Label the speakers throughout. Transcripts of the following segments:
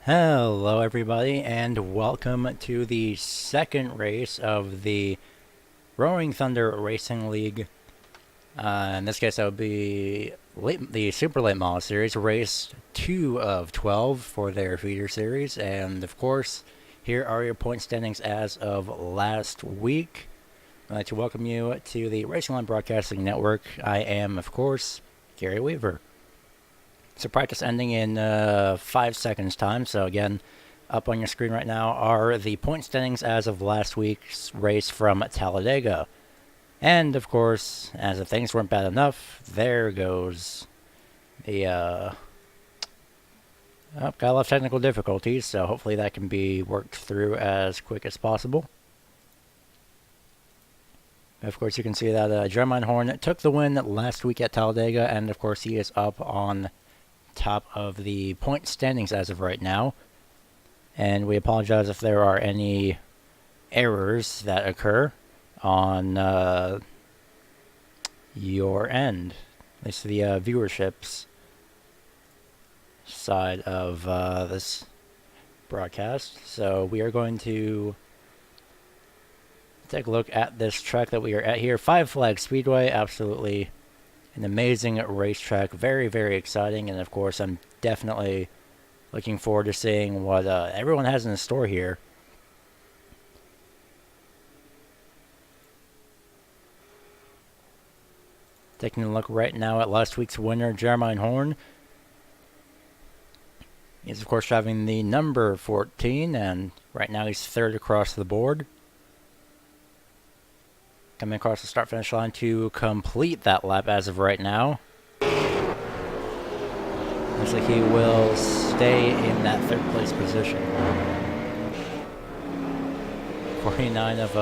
Speaker 1: Hello everybody and welcome to the second race of the Roaring Thunder Racing League. In this case that would be the Super Late Model Series, race 2 of 12 for their feeder series. And of course, here are your point standings as of last week. I'd like to welcome you to the Racing Line Broadcasting Network. I am, of course, Gary Weaver. So practice ending in 5 seconds time. So again, up on your screen right now are the point standings as of last week's race from Talladega. And of course, as if things weren't bad enough, there goes the got a lot of technical difficulties, so hopefully that can be worked through as quick as possible. Of course, you can see that Jeremy Horn took the win last week at Talladega, and of course he is up on top of the point standings as of right now. And we apologize if there are any errors that occur on your end, at least the viewership's side of this broadcast. So we are going to take a look at this track that we are at here, Five Flags Speedway. Absolutely an amazing racetrack, very, very exciting, and of course I'm definitely looking forward to seeing what everyone has in store here. Taking a look right now at last week's winner, Jeremy Horn. He's of course driving the number 14, and right now he's third across the board. Coming across the start-finish line to complete that lap as of right now. Looks like he will stay in that third place position. 49 of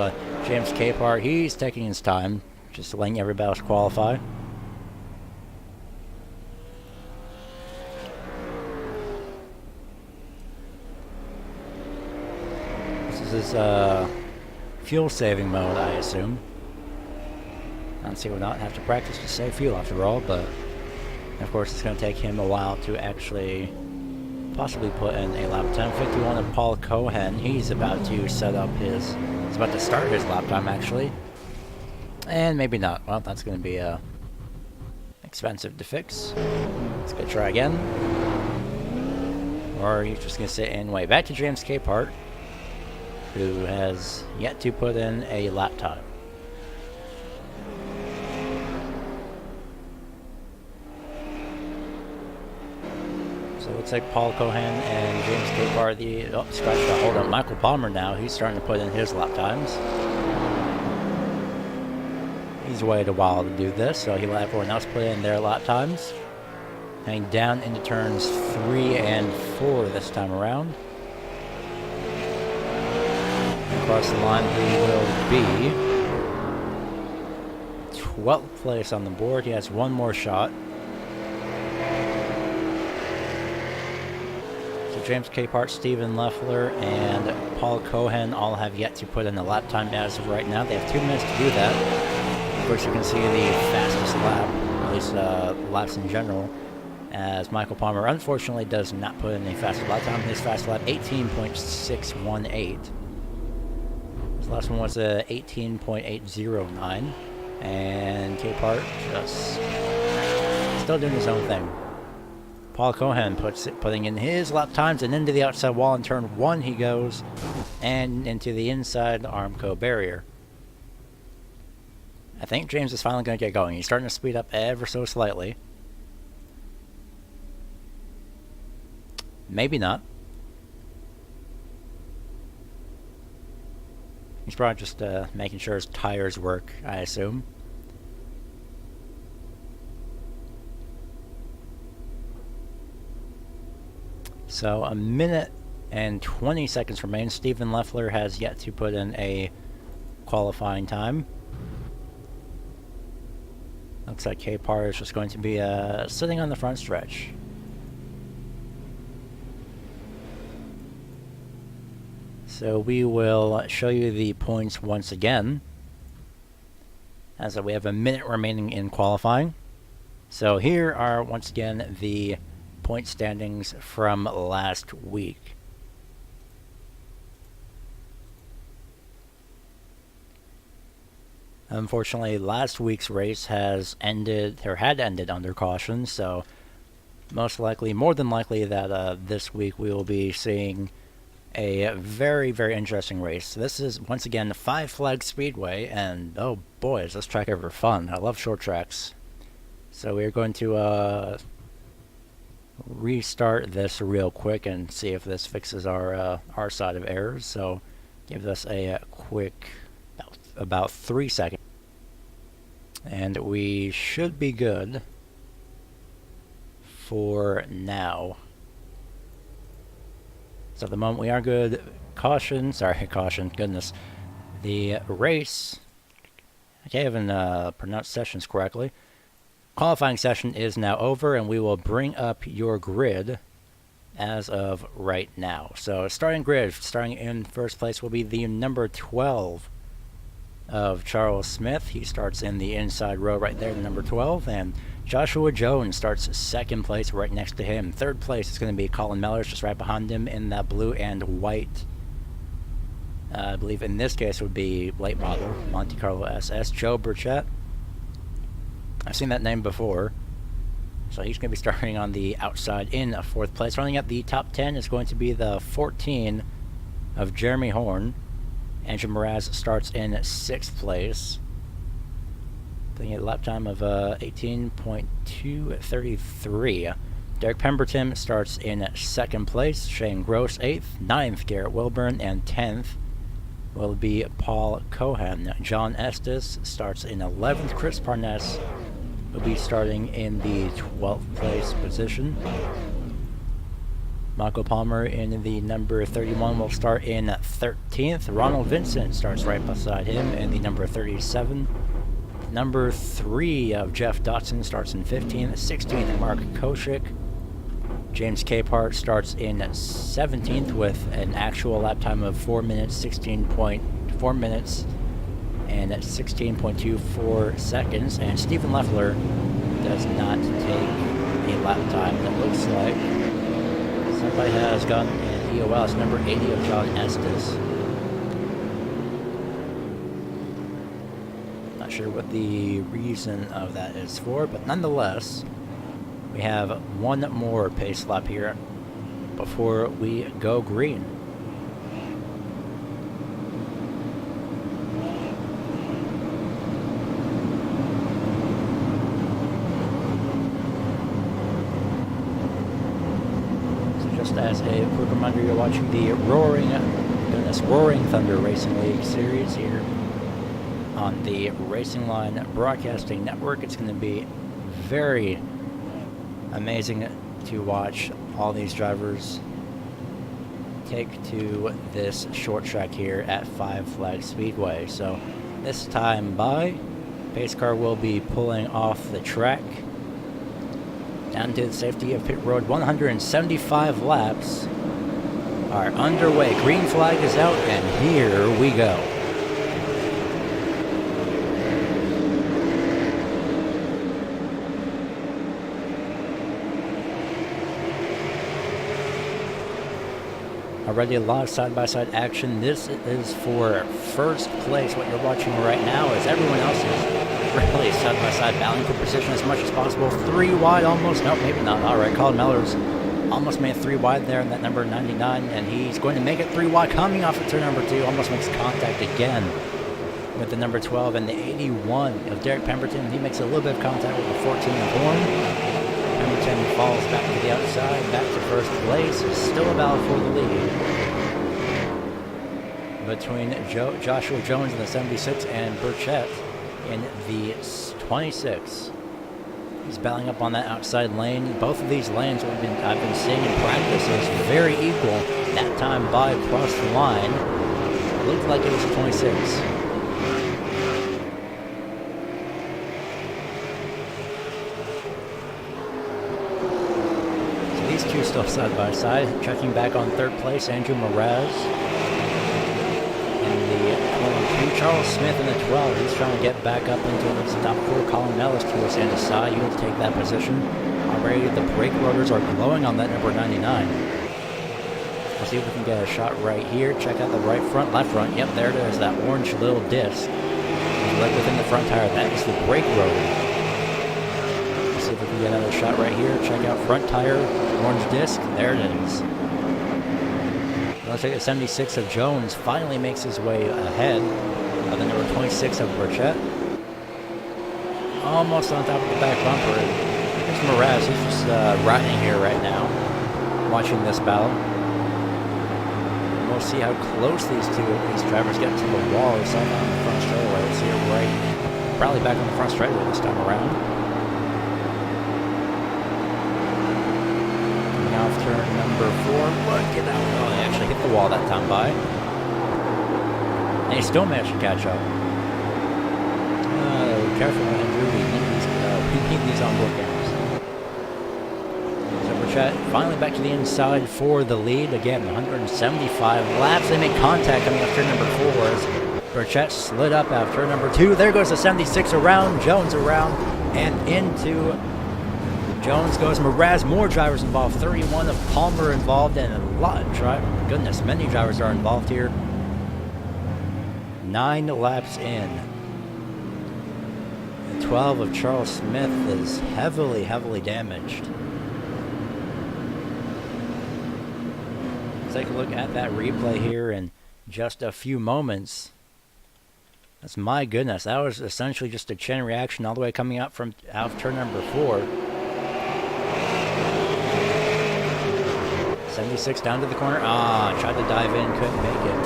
Speaker 1: James Capehart. He's taking his time, just letting everybody else qualify. This is his fuel-saving mode, I assume. I don't see why not have to practice to save fuel after all, but of course it's going to take him a while to actually possibly put in a lap time. 51 of Paul Cohen. He's about to set up his, he's about to start his lap time actually. And maybe not. Well, that's going to be expensive to fix. Let's go try again. Or he's just going to sit and wait. Back to James Capehart, who has yet to put in a lap time. So it looks like Paul Cohen and James Capehart, scratch that, hold on, Michael Palmer now, he's starting to put in his lap times. He's waited a while to do this, so he'll let everyone else put in their lap times. Heading down into turns 3 and 4 this time around. Across the line he will be 12th place on the board. He has one more shot. James Capehart, Stephen Leffler, and Paul Cohen all have yet to put in a lap time as of right now. They have 2 minutes to do that. Of course, you can see the fastest lap, at least laps in general, as Michael Palmer unfortunately does not put in a fastest lap time. His fast lap, 18.618. His last one was 18.809, and Capehart just still doing his own thing. Paul Cohen putting in his lap times, and into the outside wall in turn 1 he goes, and into the inside Armco barrier. I think James is finally going to get going. He's starting to speed up ever so slightly. Maybe not. He's probably just making sure his tires work, I assume. So a minute and 20 seconds remain. Stephen Leffler has yet to put in a qualifying time. Looks like Capehart is just going to be sitting on the front stretch. So we will show you the points once again, as we have a minute remaining in qualifying. So here are once again the point standings from last week. Unfortunately, last week's race has ended, or had ended, under caution, so more than likely that this week we will be seeing a very, very interesting race. This is, once again, Five Flag Speedway, and oh boy, is this track ever fun. I love short tracks. So we're going to restart this real quick and see if this fixes our side of errors. So give us a quick, about 3 seconds. And we should be good for now. So at the moment we are good. Caution, goodness. The race, I can't even pronounce sessions correctly. Qualifying session is now over, and we will bring up your grid as of right now. So starting grid, starting in first place will be the number 12 of Charles Smith. He starts in the inside row right there, the number 12, and Joshua Jones starts second place right next to him. Third place is going to be Colin Mellors, just right behind him in that blue and white. I believe in this case would be late model Monte Carlo SS. Joe Burchett. I've seen that name before. So he's going to be starting on the outside in fourth place. Running at the top 10 is going to be the 14 of Jeremy Horn. Andrew Mraz starts in sixth place. Putting a lap time of 18.233. Derek Pemberton starts in second place. Shane Gross 8th. 9th, Garrett Wilburn. And 10th will be Paul Cohen. John Estes starts in 11th. Chris Parness will be starting in the 12th place position. Michael Palmer in the number 31 will start in 13th. Ronald Vincent starts right beside him in the number 37. Number 3 of Jeff Dotson starts in 15th. 16th, Mark Koshik. James Capehart starts in 17th with an actual lap time of 4 minutes, 16.4 minutes and 16.24 seconds. And Stephen Leffler does not take a lap time. It looks like somebody has gotten an EOL. It's number 80 of John Estes. Not sure what the reason of that is for, but nonetheless, we have one more pace lap here before we go green. So just as a quick reminder, you're watching the Roaring Thunder Racing League series here on the Racing Line Broadcasting Network. It's going to be very amazing to watch all these drivers take to this short track here at Five Flag Speedway. So this time by, pace car will be pulling off the track down to the safety of pit road. 175 laps are underway. Green flag is out, and here we go. Already a lot of side-by-side action. This is for first place. What you're watching right now is everyone else is really side-by-side battling for position as much as possible. 3 wide almost. Nope, maybe not. All right, Colin Mellors almost made 3 wide there in that number 99, and he's going to make it 3 wide coming off of turn number 2. Almost makes contact again with the number 12 and the 81 of Derek Pemberton. He makes a little bit of contact with the 14 of Horn. Pemberton falls back to the outside, back to first place. Still a battle for the lead between Joshua Jones in the 76 and Burchett in the 26. He's battling up on that outside lane. Both of these lanes I've been seeing in practice is very equal. That time by across the line, it looked like it was 26. So these two still side by side. Checking back on third place, Andrew Mraz. In the 22, Charles Smith in the 12. He's trying to get back up into the top 4. Colin Ellis towards the side. He'll take that position. Already the brake rotors are glowing on that number 99. We'll see if we can get a shot right here. Check out the right front, left front. Yep, there it is, that orange little disc. Right within the front tire, that is the brake rotor. We'll see if we can get another shot right here. Check out front tire, orange disc. There it is. Looks like the 76 of Jones finally makes his way ahead of the number 26 of Burchett. Almost on top of the back bumper. Here's Mraz. He's just riding here right now, watching this battle. We'll see how close these drivers get to the wall. He's on the front straightaway. We'll see it right, probably back on the front straightaway this time around. Coming off turn number 4. Look at that. Oh, they actually hit the wall that time by. And he still managed to catch up. Careful, Andrew. We need these on board cameras. Finally back to the inside for the lead. Again, 175 laps. They make contact coming up turn number 4 as Burchett slid up after number 2. There goes the 76 around, Jones around, and into Jones goes Mraz. More drivers involved. 31 of Palmer involved, and a lot of goodness, many drivers are involved here. 9 laps in. 12 of Charles Smith is heavily, heavily damaged. Let's take a look at that replay here in just a few moments. That's my goodness. That was essentially just a chain reaction all the way coming out of turn number 4. 76 down to the corner. Tried to dive in, couldn't make it.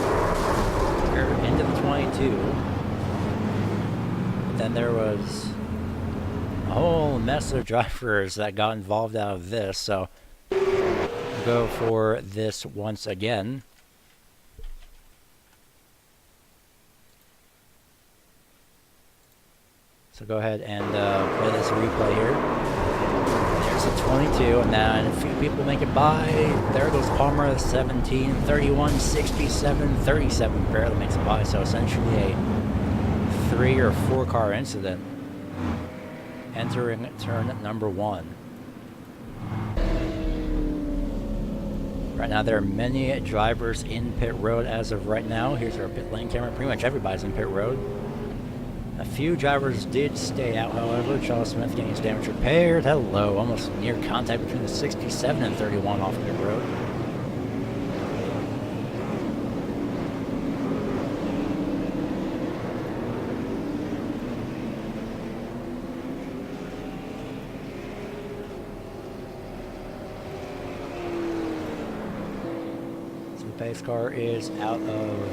Speaker 1: We're into the 22. Then there was a whole mess of drivers that got involved out of this, so we'll go for this once again. So go ahead and play this replay here. There's a 22, and then a few people make it by. There goes Palmer, 17, 31, 67, 37 barely makes it by, so essentially a 3 or 4 car incident entering turn number 1. Right now there are many drivers in pit road as of right now. Here's our pit lane camera. Pretty much everybody's in pit road. A few drivers did stay out, however. Charles Smith getting his damage repaired. Hello, almost near contact between the 67 and 31 off pit road. Pace car is out of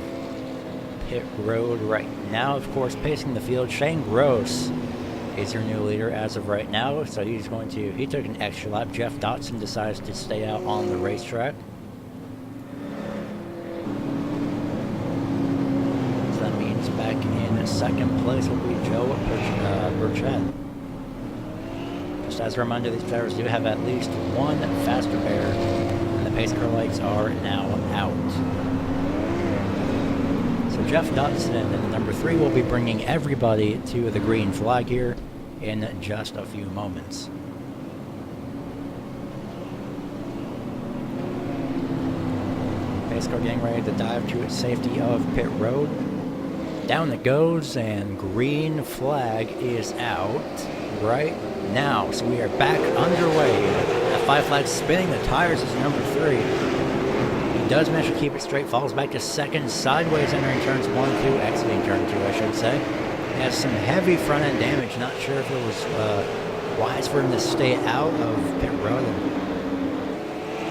Speaker 1: pit road right now. Of course, pacing the field, Shane Gross is your new leader as of right now. So he took an extra lap. Jeff Dotson decides to stay out on the racetrack. So that means back in second place will be Joe Burchett. Just as a reminder, these drivers do have at least one faster pair. Pace car lights are now out. So Jeff Dotson and number 3 will be bringing everybody to the green flag here in just a few moments. Pace car getting ready to dive to its safety of pit road. Down it goes, and green flag is out right now. So we are back underway. That 5 flag spinning the tires is number 3. He does manage to keep it straight, falls back to second, sideways entering turns 1 and 2, exiting turn 2, I should say. He has some heavy front end damage. Not sure if it was wise for him to stay out of pit road.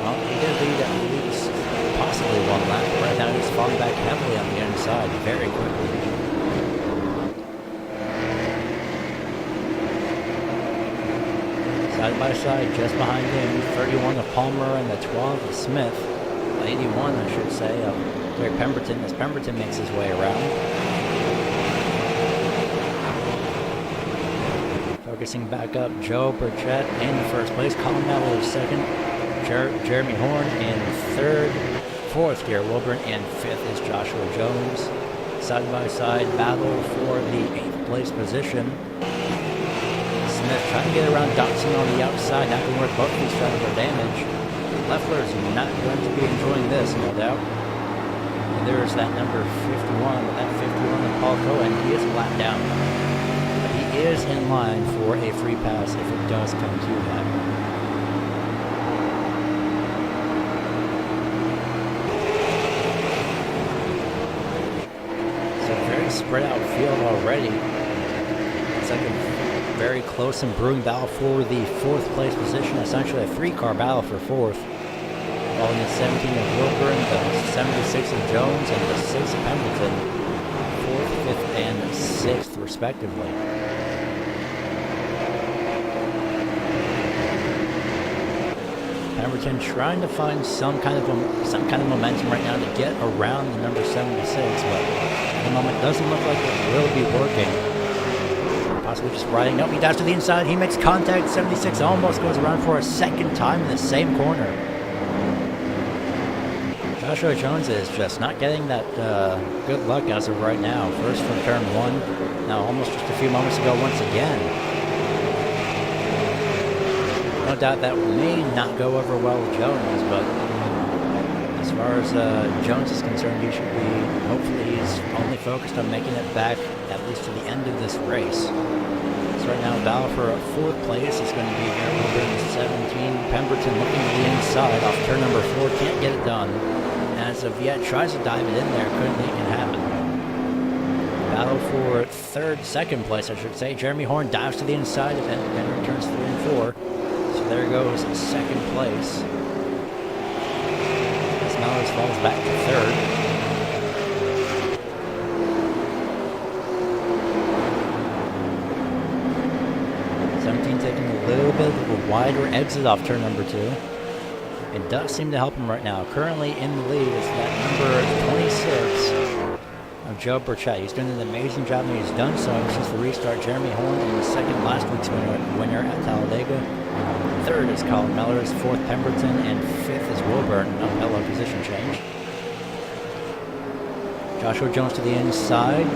Speaker 1: Well, he did lead at least possibly 1 lap. Right now he's falling back heavily on the inside very quickly. Side by side, just behind him, 31 of Palmer and the 12 of Smith. 81, I should say, of Derek Pemberton, as Pemberton makes his way around. Focusing back up, Joe Burchett in first place. Colin Mello is second. Jeremy Horn in third. Fourth, Garrett Wilburn, and fifth is Joshua Jones. Side by side battle for the 8th place position. Smith trying to get around Dotson on the outside, not going to work both of these drivers for damage. Leffler is not going to be enjoying this, no doubt. And there's that number 51, but that 51 of Paul Cohen, he is a lap down. But he is in line for a free pass if it does come to that. Spread out field already. It's like a very close and brewing battle for the 4th place position, essentially a 3-car battle for 4th. Following the 17 of Wilburn, the 76 of Jones, and the 6 of Pendleton, 4th, 5th, and 6th respectively. Pemberton trying to find some kind of momentum right now to get around the number 76, but at the moment doesn't look like it will be working. Possibly just riding. Nope, he dives to the inside. He makes contact. 76 almost goes around for a second time in the same corner. Joshua Jones is just not getting that good luck as of right now. First from turn 1. Now almost just a few moments ago once again. No doubt that may not go over well with Jones, but as far as Jones is concerned, he should be, hopefully he's only focused on making it back at least to the end of this race. So right now, battle for 4th place is going to be Garrett Wilburn, 17. Pemberton looking to the inside off turn number 4, can't get it done. As of yet, tries to dive it in there, couldn't make it happen. Battle for 2nd place, I should say. Jeremy Horn dives to the inside and returns 3 and 4. So there goes 2nd place. Mellors falls back to 3rd. Taking a little bit of a wider exit off turn number 2. It does seem to help him right now. Currently in the lead is that number 26 of Joe Burchett. He's doing an amazing job, and he's done so since the restart. Jeremy Horn in the 2nd, last week's winner at Talladega. 3rd is Colin Mellors, 4th Pemberton, and 5th is Wilburn. No mellow position change. Joshua Jones to the inside.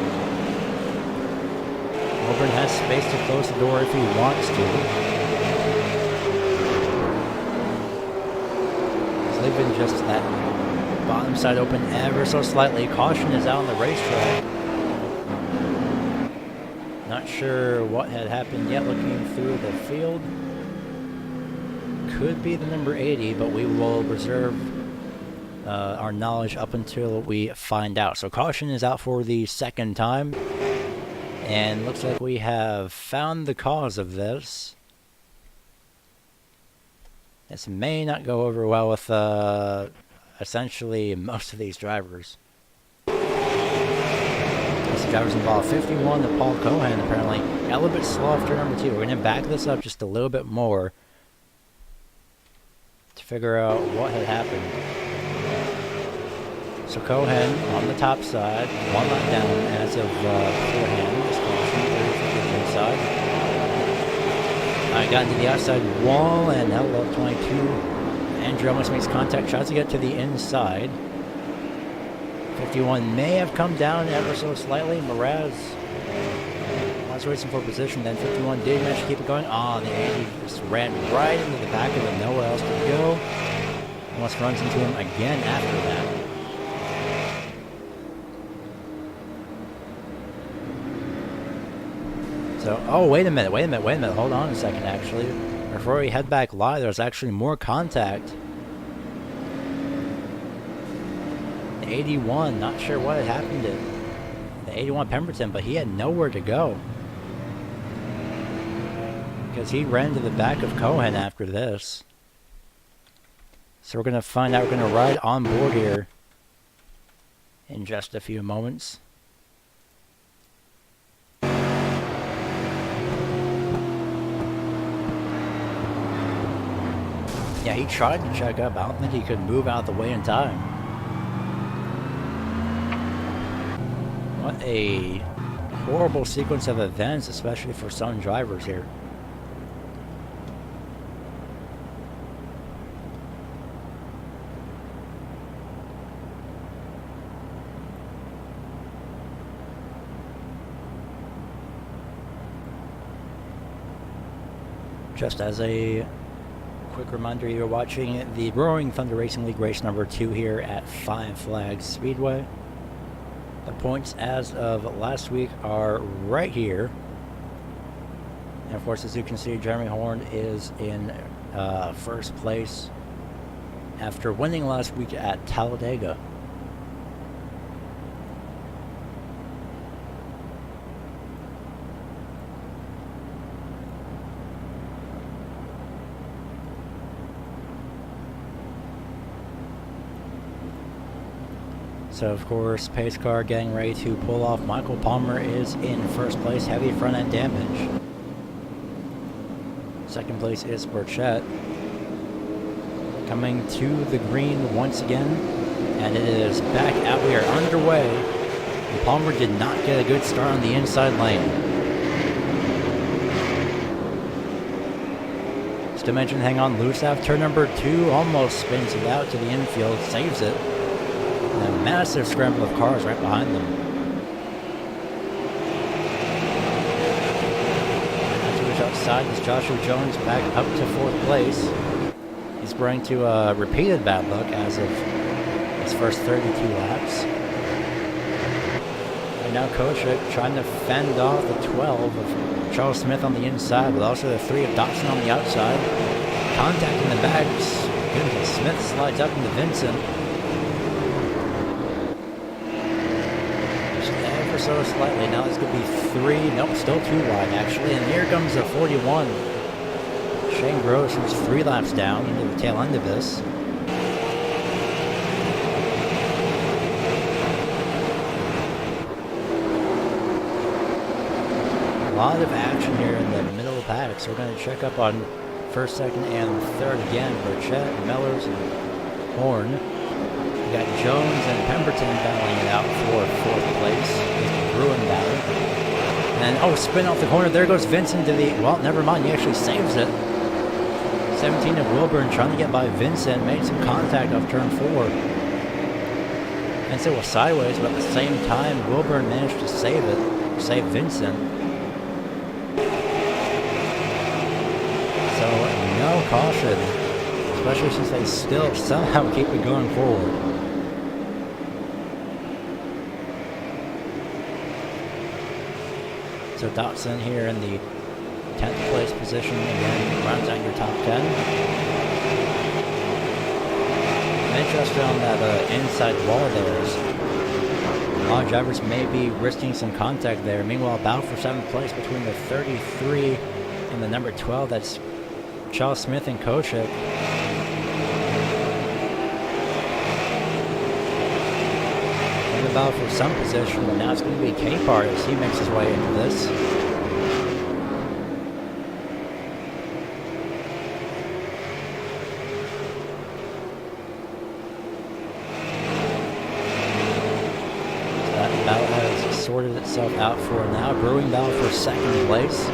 Speaker 1: Wilburn has space to close the door if he wants to. He's leaving just that bottom side open ever so slightly. Caution is out on the racetrack. Not sure what had happened yet looking through the field. Could be the number 80, but we will reserve our knowledge up until we find out. So caution is out for the 2nd time. And looks like we have found the cause of this. This may not go over well with essentially most of these drivers. These drivers involved. 51 to Paul Cohen apparently got a little bit slow after number 2. We're going to back this up just a little bit more to figure out what had happened. So Cohen on the top side, 1 lap down as of beforehand. Inside. Got into the outside wall and held up 22. Andrew almost makes contact, tries to get to the inside. 51 may have come down ever so slightly. Mraz was racing for position, then 51 did manage to keep it going. The 80 just ran right into the back of him, nowhere else to go. Almost runs into him again after that. So, wait a minute, hold on a second, actually. Before we head back live, there's actually more contact. The 81, not sure what had happened to the 81 Pemberton, but he had nowhere to go. Because he ran to the back of Cohen after this. So we're going to find out, we're going to ride on board here in just a few moments. Yeah, he tried to check up. I don't think he could move out of the way in time. What a horrible sequence of events, especially for some drivers here. Just as a quick reminder, you're watching the Roaring Thunder Racing League race number 2 here at Five Flags Speedway. The points as of last week are right here. And of course, as you can see, Jeremy Horn is in first place after winning last week at Talladega. So of course, pace car getting ready to pull off. Michael Palmer is in first place, heavy front end damage. Second place is Burchett. Coming to the green once again, and it is back out. We are underway. And Palmer did not get a good start on the inside lane. Dimension hang on loose after turn number 2, almost spins it out to the infield, saves it. A massive scramble of cars right behind them. After outside is Joshua Jones back up to 4th place. He's brought into repeated bad luck as of his first 32 laps. And now Kochik trying to fend off the 12 of Charles Smith on the inside, but also the 3 of Dotson on the outside. Contact in the backs. Goodness, Smith slides up into Vincent. So slightly. Now this could be 3. Nope, still 2 wide actually. And here comes a 41. Shane Gross, who's 3 laps down into the tail end of this. A lot of action here in the middle of the paddock. So we're going to check up on first, second, and third again. Burchett, Mellors, and Horn. We got Jones and Pemberton battling it out for 4th place. Bruin battle. And oh, spin off the corner. There goes Vincent to the... Well, never mind. He actually saves it. 17 of Wilburn trying to get by Vincent. Made some contact off turn 4. And so it was sideways, but at the same time, Wilburn managed to save it. Save Vincent. So, no caution. Especially since they still somehow keep it going forward. So Dotson here in the 10th place position again, rounds out your top 10. I'm interested on that inside wall there. A lot of drivers may be risking some contact there. Meanwhile, battle for 7th place between the 33 and the number 12. That's Charles Smith and Kochik. Battle for some position, but now it's going to be Capehart as he makes his way into this. So that battle has sorted itself out for now. Brewing battle for 2nd place.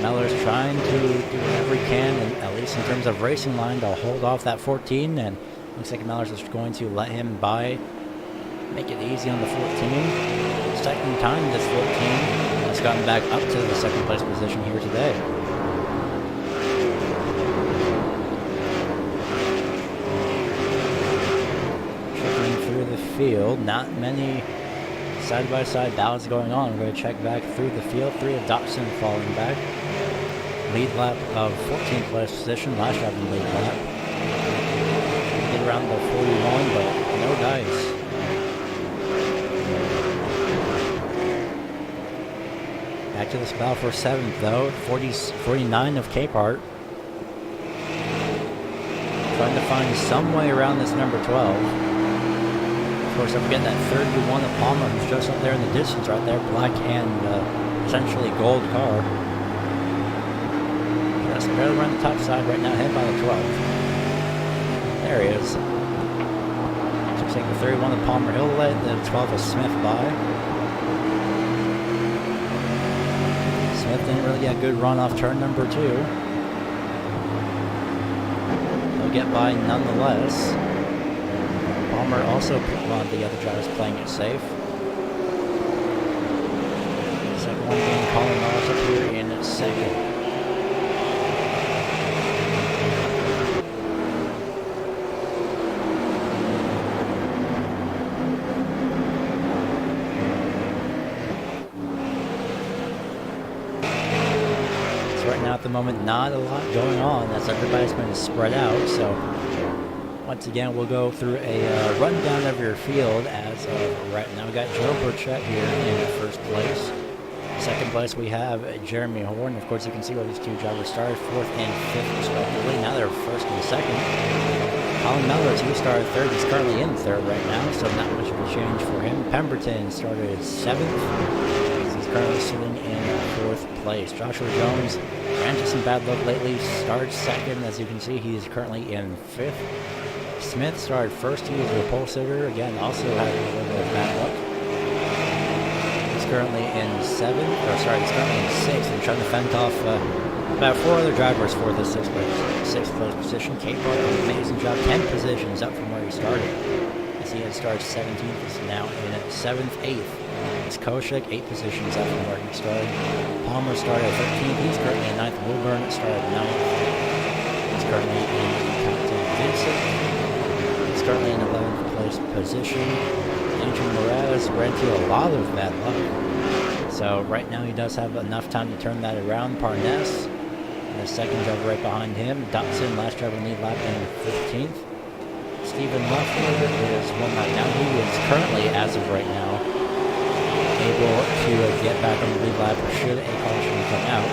Speaker 1: Mellors trying to do whatever he can, and at least in terms of racing line, to hold off that 14, and looks like Mellors is going to let him by. Make it easy on the 14. Second time this 14 has gotten back up to the 2nd place position here today. Checking through the field, not many side-by-side battles going on. We're going to check back through the field. 3 of Dotson falling back. Lead lap of 14th place position. Last lap in the lead lap. Get around the 41, but no dice. Back to this battle for 7th, though. 49 of Capehart. Trying to find some way around this number 12. Of course, I'm getting that 31 of Palmer, who's just up there in the distance right there. Black and essentially gold car. Just barely around the top side right now, head by the 12. There he is. Looks like the 31 of Palmer Hill led, the 12 of Smith by. Smith didn't really get a good run off turn number 2. He'll get by nonetheless. Palmer also, one of the other drivers playing it safe. Second one being Colin Norris up here in second. Right now at the moment, not a lot going on as everybody's going to spread out. So once again, we'll go through a rundown of your field as of right now. We got Joe Burchett here in first place. Second place we have Jeremy Horn. Of course, you can see where these two drivers started, 4th and 5th respectively. Now they're 1st and 2nd. Colin Mellors, he started 3rd. He's currently in 3rd right now, so not much of a change for him. Pemberton started 7th. He's currently sitting in 4th place. Joshua Jones ran into some bad luck lately, started 2nd. As you can see, he's currently in 5th. Smith started 1st. He was a pole sitter. Again, also had a little bit of bad luck. He's currently in 7th. He's currently in 6th and trying to fend off about 4 other drivers for the 6th place position. Capehart, amazing job. 10 positions up from where he started. As he had started 17th, he's now in 7th, 8th. It's Koshik, 8 positions up from where he started. Palmer started 13th. He's currently in 9th. Wilburn started 9th. He's currently in Captain Vincent. He's currently in 11th place position. Adrian Morales ran into a lot of bad luck. So right now he does have enough time to turn that around. Parnes, the second driver right behind him. Dotson, last driver in the lead lap, in 15th. Stephen Leffler is one right now. He is currently, as of right now, able to get back on the lead lap should a caution come out.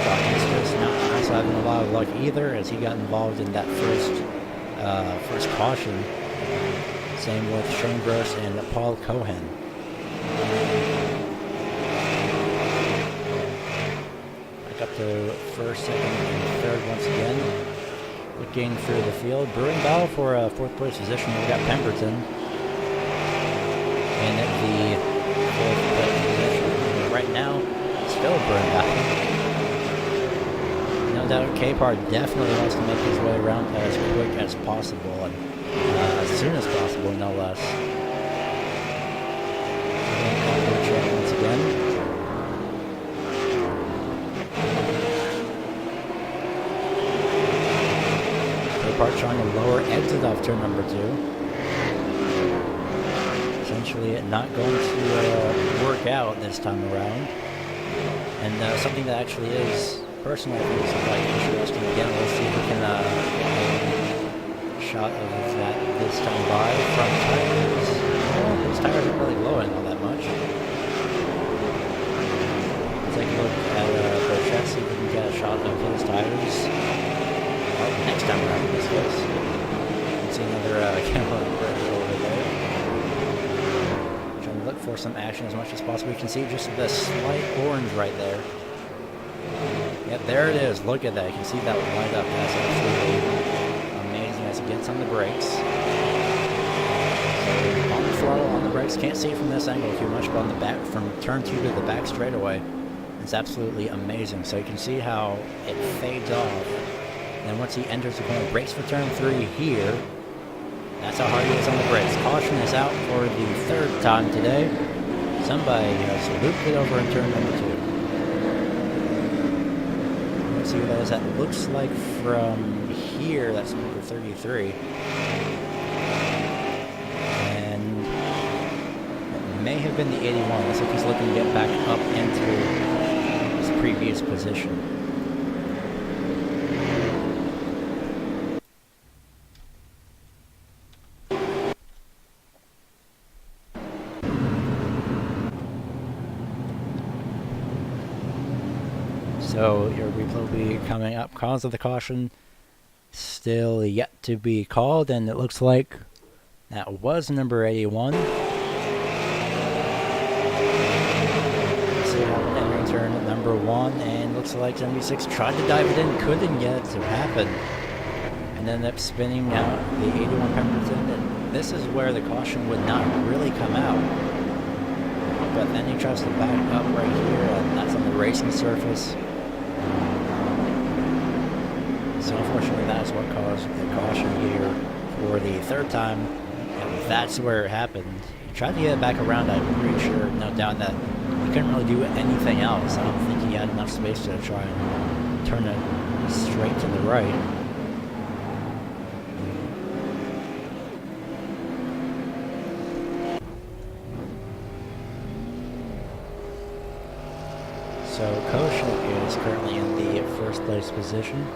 Speaker 1: John Estes not also having a lot of luck either, as he got involved in that first caution. Same with Shane Gross and Paul Cohen. Back up to 1st, 2nd, and 3rd once again. Looking through the field, brewing battle for a 4th place position. We've got Pemberton in the 4th place position. Right now, still brewing battle. No doubt Capehart definitely wants to make his way around as quick as possible, and as soon as possible, no less. Once again. Capehart trying to lower exit off turn number 2. Essentially not going to work out this time around. And something that actually is personally is quite interesting. Again, we'll see if we can get a shot of that this time by front tires. Well, his tires aren't really blowing all that much. Take a look at Burchett, see if we can get a shot of his tires. Next time around in this case. You can see another camera over there. Trying to look for some action as much as possible. You can see just the slight orange right there. Yep, there it is. Look at that. You can see that light up. That's absolutely amazing as it gets on the brakes. So on the throttle, on the brakes. Can't see it from this angle too much, but on the back, from turn 2 to the back straightaway, it's absolutely amazing. So you can see how it fades off. And once he enters the corner, brakes for turn 3 here. That's how hard he is on the brakes. Caution is out for the 3rd time today. Somebody has looped it over in turn number 2. Let's see what that is. That looks like from here, that's number 33. And it may have been the 81. Looks like he's looking to get back up into his previous position. So your replay will be coming up. Cause of the caution still yet to be called, and it looks like that was number 81. See how entering turn at number 1, and looks like 76 tried to dive it in, couldn't get it to happen. And and ended up spinning out the 81 Pemberton, and this is where the caution would not really come out. But then he tries to back up right here, and that's on the racing surface. So unfortunately, that's what caused the caution here for the third time, and that's where it happened. He tried to get it back around, I'm pretty sure, no doubt that he couldn't really do anything else. I don't think he had enough space to try and turn it straight to the right. So Koshik is currently in the first place position.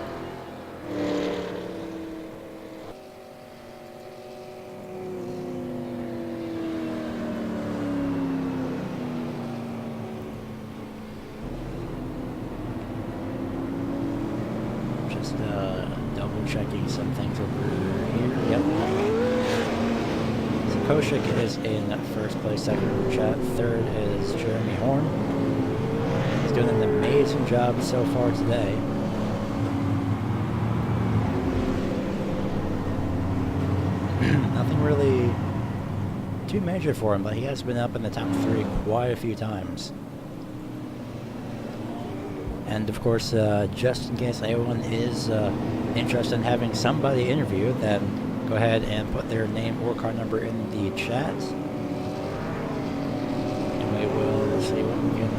Speaker 1: Just double checking some things over here. Yep. So Koshik is in first place, second chat. Third is Jeremy Horn. He's doing an amazing job so far today. Nothing really too major for him, but he has been up in the top 3 quite a few times. And of course, just in case anyone is interested in having somebody interviewed, then go ahead and put their name or car number in the chat. And we will see what we can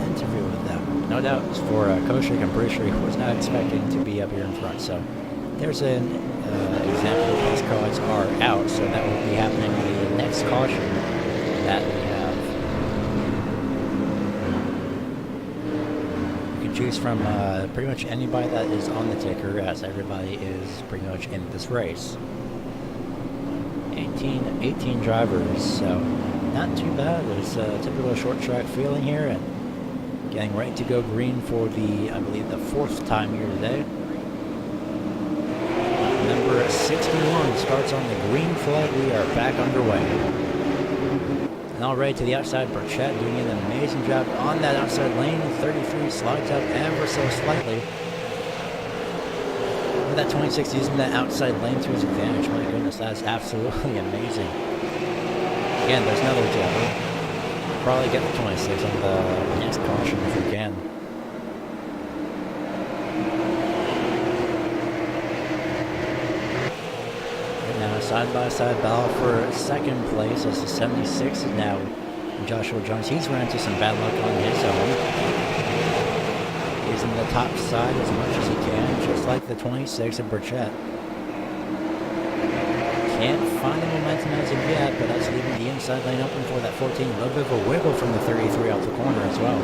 Speaker 1: interview with them. No doubt for Koshik, I'm pretty sure he was not expecting to be up here in front. So there's an example his cards are out, so that will be happening in the next caution that we have. You can choose from pretty much anybody that is on the ticker, as everybody is pretty much in this race. 18 drivers, so not too bad. It's a typical short track feeling here, and getting ready to go green for the, I believe, the 4th time here today. Number 61 starts on the green flag. We are back underway. And already to the outside, Burchett doing an amazing job on that outside lane. 33 slides up ever so slightly. With that 26 using that outside lane to his advantage. My goodness, that's absolutely amazing. Again, there's another jumper. Probably get the 26 on the next caution if we can. Side-by-side battle for second place as the 76 is now Joshua Jones. He's run into some bad luck on his own. He's in the top side as much as he can, just like the 26 of Burchett. Can't find the momentum as of yet, but that's leaving the inside lane open for that 14. A little bit of a wiggle from the 33 out the corner as well.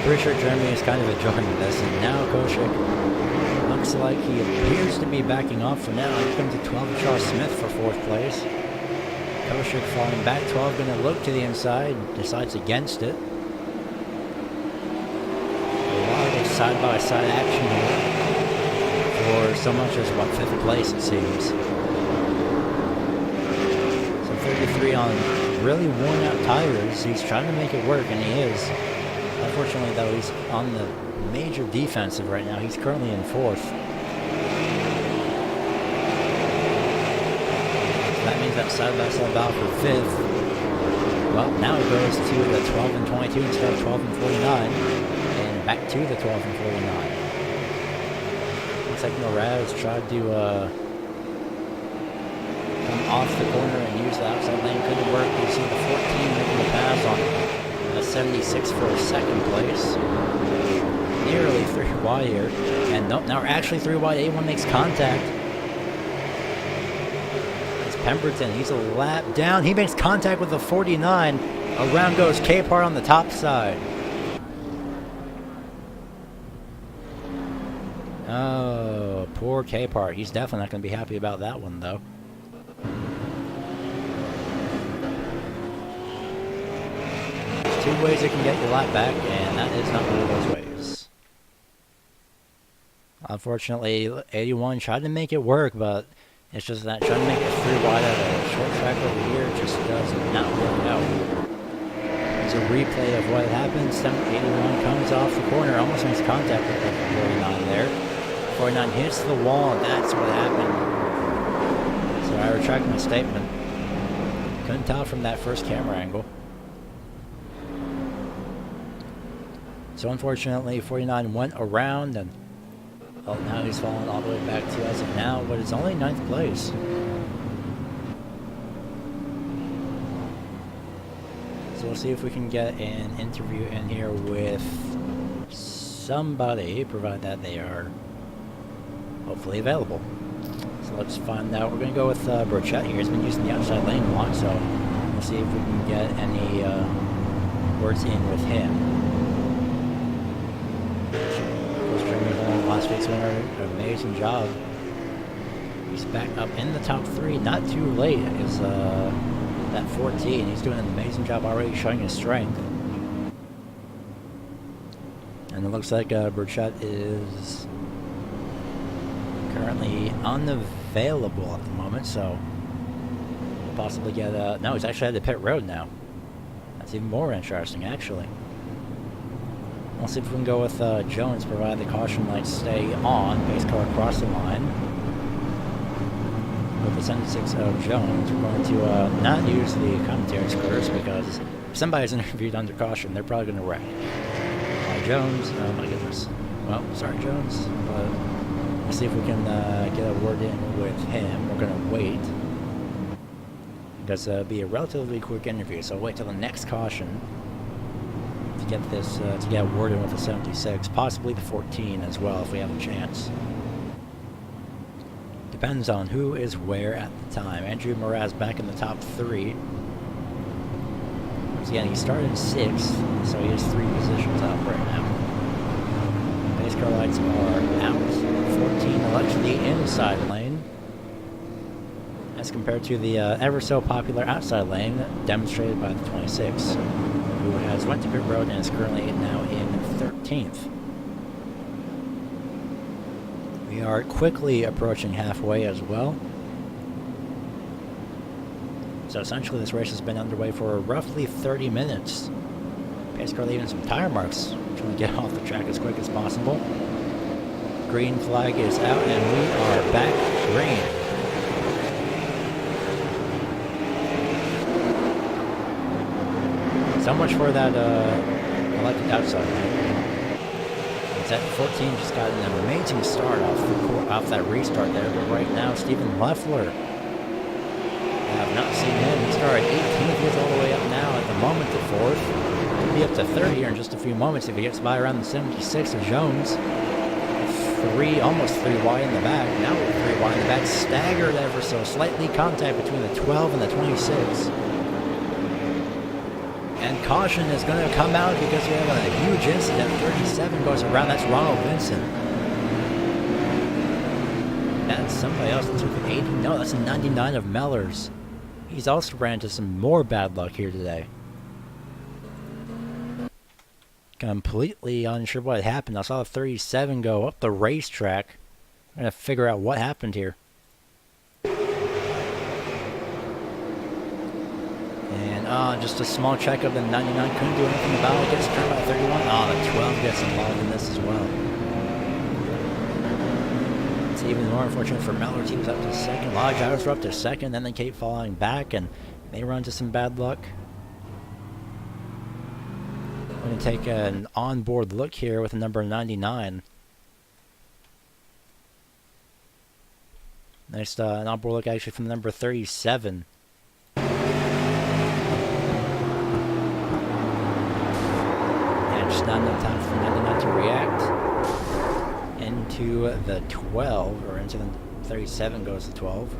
Speaker 1: Pretty sure Jeremy is kind of enjoying this, and now Koshik looks like he appears to be backing off for now. Here comes the 12 Charles Smith for 4th place. Koshik falling back, 12 going to look to the inside, decides against it. A lot of side-by-side action here for so much as, what, 5th place it seems. So 33 on really worn out tires. He's trying to make it work, and he is. Unfortunately, though, he's on the major defensive right now. He's currently in 4th. So that means that side-by-side battle for 5th. Well, now he goes to the 12 and 22 instead of 12 and 49. And back to the 12 and 49. Looks like Moraz tried to come off the corner and use the outside lane. Couldn't work. You see the 14 making the pass on 76 for 2nd place. Nearly 3 wide here. And nope, now we're actually 3 wide. A1 makes contact. It's Pemberton. He's a lap down. He makes contact with the 49. Around goes Capehart on the top side. Oh, poor Capehart. He's definitely not going to be happy about that one, though. Two ways you can get your lap back, and that is not one of those ways. Unfortunately, 81 tried to make it work, but it's just that trying to make it 3 wide at a short track over here just does not work out. Here's a replay of what happened. 81 comes off the corner, almost makes contact with the 49 there. 49 hits the wall, and that's what happened. So I retract my statement. Couldn't tell from that first camera angle. So unfortunately, 49 went around, and well, now he's fallen all the way back to, as of now, what is only 9th place. So we'll see if we can get an interview in here with somebody, provided that they are hopefully available. So let's find out. We're going to go with Burchett here. He's been using the outside lane a lot, so we'll see if we can get any words in with him. Last week's winner, amazing job. He's back up in the top 3, not too late. Is that 14? He's doing an amazing job already, showing his strength. And it looks like Burchett is currently unavailable at the moment, so possibly get no, he's actually at the pit road now. That's even more interesting, actually. We'll see if we can go with Jones, provided the caution lights stay on. Pace car across the line. With the 76 of Jones, we're going to not use the commentary's curse, because if somebody's interviewed under caution, they're probably going to wreck. Jones, oh my goodness. Well, sorry Jones, but we'll see if we can get a word in with him. We're going to wait. It's be a relatively quick interview, so wait till the next caution to get this, to get a word in with the 76, possibly the 14 as well if we have a chance. Depends on who is where at the time. Andrew Mraz back in the top 3. Once again, he started 6th, so he has 3 positions up right now. Pace car lights are out. 14 elects the inside lane, as compared to the ever so popular outside lane demonstrated by the 26. Who has went to pit road and is currently now in 13th. We are quickly approaching halfway as well. So essentially this race has been underway for roughly 30 minutes. Pace car leaving some tire marks, trying to get off the track as quick as possible. Green flag is out and we are back green. So much for that elected outside lane. It's at 14, just got an amazing start off that restart there, but right now Stephen Leffler, I have not seen him. He started 18th, he's all the way up now at the moment to 4th. He'll be up to 3rd here in just a few moments if he gets by around the 76 of Jones. Almost 3 wide in the back. Now we're 3 wide in the back, staggered ever so slightly, contact between the 12 and the 26. And caution is going to come out because we have a huge incident. 37 goes around. That's Ronald Vincent. That's somebody else that took an 80. No, that's a 99 of Mellors. He's also ran into some more bad luck here today. Completely unsure what happened. I saw the 37 go up the racetrack. I'm going to figure out what happened here. Just a small check of the 99, couldn't do anything about it, gets turned by 31. The 12 gets involved in this as well. It's even more unfortunate for Mellors. He was up to 2nd. A lot of drivers were up to 2nd, then they keep falling back, and they run into some bad luck. I'm going to take an onboard look here with the number 99. Nice an onboard look actually from the number 37. Not enough time for 99 to react. Into the 12, or into the 37 goes the 12.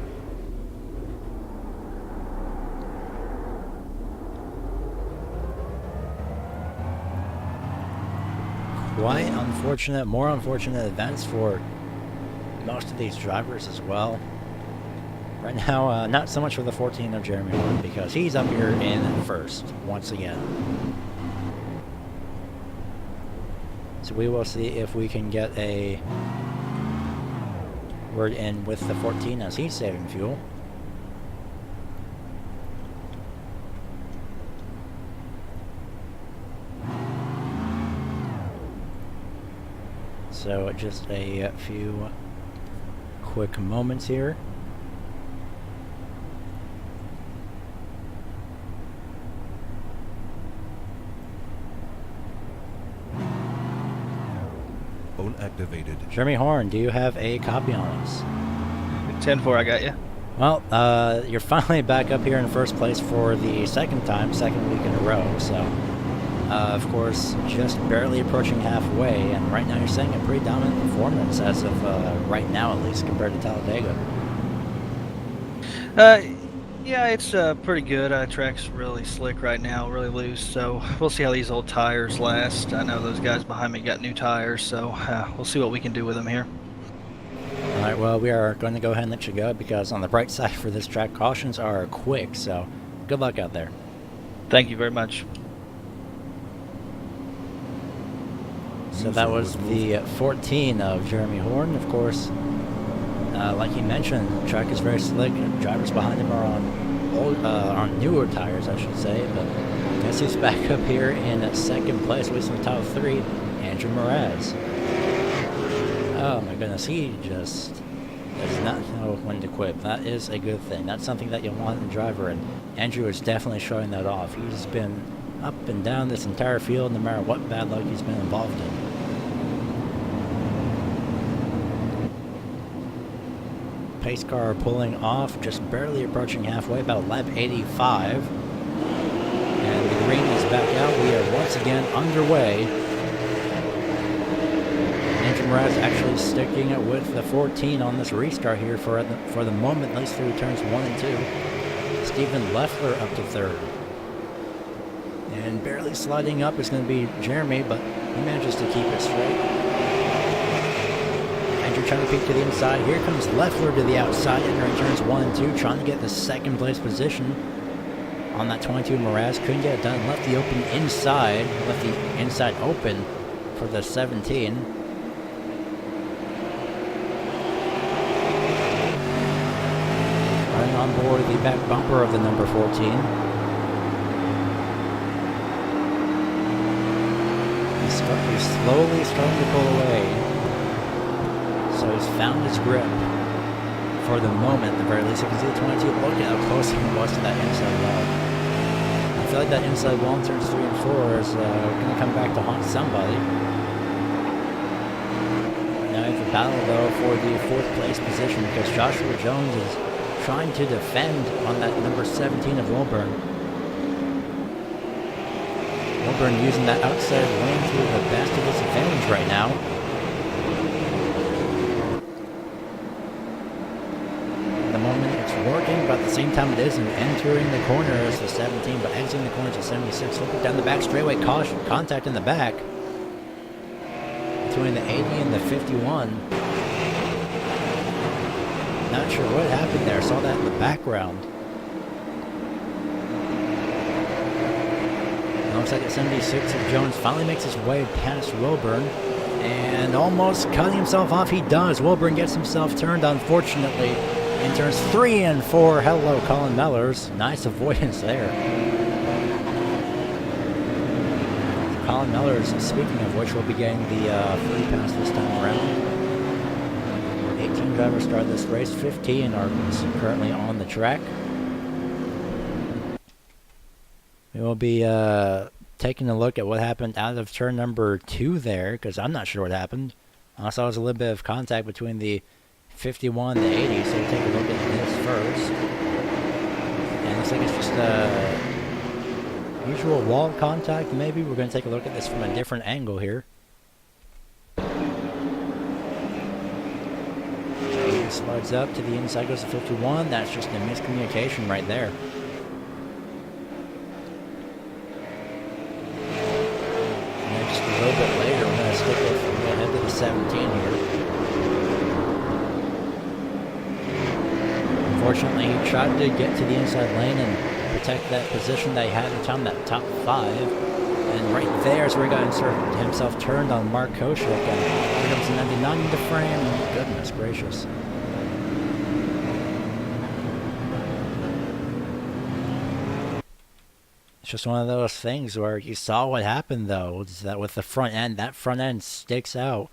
Speaker 1: Quite unfortunate, more unfortunate events for most of these drivers as well. Right now, not so much for the 14 of Jeremy Hunt, because he's up here in 1st once again. So we will see if we can get a word in with the 14 as he's saving fuel. So just a few quick moments here.
Speaker 2: Phone activated.
Speaker 1: Jeremy Horn, do you have a copy on us?
Speaker 3: 10-4, I got you.
Speaker 1: Well, you're finally back up here in first place for the second week in a row, so, of course, just barely approaching halfway, and right now you're seeing a pretty dominant performance as of right now, at least, compared to Talladega.
Speaker 3: Yeah, it's pretty good. Track's really slick right now, really loose, so we'll see how these old tires last. I know those guys behind me got new tires, so we'll see what we can do with them here.
Speaker 1: Alright, well, we are going to go ahead and let you go because on the bright side for this track, cautions are quick, so good luck out there.
Speaker 3: Thank you very much.
Speaker 1: So that was the 14 of Jeremy Horn. Of course, like he mentioned, the track is very slick. Drivers behind him are on newer tires, I should say, but guess who's back up here in second place, at least in the top 3, Andrew Mraz. Oh my goodness, he just does not know when to quit. That is a good thing. That's something that you want in a driver, and Andrew is definitely showing that off. He's been up and down this entire field, no matter what bad luck he's been involved in. Pace car pulling off, just barely approaching halfway, about lap 85. And the green is back out. We are once again underway. Andrew Mraz actually sticking it with the 14 on this restart here for the moment, at least through turns 1 and 2. Stephen Leffler up to third. And barely sliding up is going to be Jeremy, but he manages to keep it straight. Andrew trying to peek to the inside. Here comes Leffler to the outside, entering turns 1 and 2, trying to get the second place position on that 22. Mraz couldn't get it done. Left the inside open for the 17. Running on board the back bumper of the number 14. He's slowly starting to pull away. So he's found his grip for the moment, at the very least. You can see the 22. Look at how close he was to that inside wall. I feel like that inside wall in turns 3 and 4 is going to come back to haunt somebody. Now we have a battle, though, for the 4th place position because Joshua Jones is trying to defend on that number 17 of Wilburn. Wilburn using that outside lane to the best of his advantage right now. At the moment it's working, but at the same time it isn't. Entering the corner is the 17, but exiting the corner is the 76. Looking down the back straightaway, caution, contact in the back. Between the 80 and the 51. Not sure what happened there. Saw that in the background. Looks like the 76 of Jones finally makes his way past Wilburn and almost cutting himself off. He does. Wilburn gets himself turned, unfortunately, in turns 3 and 4. Hello, Colin Mellors. Nice avoidance there. Colin Mellors, speaking of which, will be getting the free pass this time around. 18 drivers start this race. 15 are currently on the track. We will be taking a look at what happened out of turn number 2 there, because I'm not sure what happened. I saw there was a little bit of contact between the 51 and the 80, so we'll take a look at this first. And it looks like it's just usual wall contact, maybe. We're going to take a look at this from a different angle here. Slides up to the inside, goes to 51. That's just a miscommunication right there. And just a little bit later, we're going to stick with ahead to the 17 here. Unfortunately, he tried to get to the inside lane and protect that position that he had at the time, that top 5. And right there is where he got himself turned on Mark Koshik. And here comes the 99 in the frame. Goodness gracious. It's just one of those things where you saw what happened, though, is that with the front end, that front end sticks out.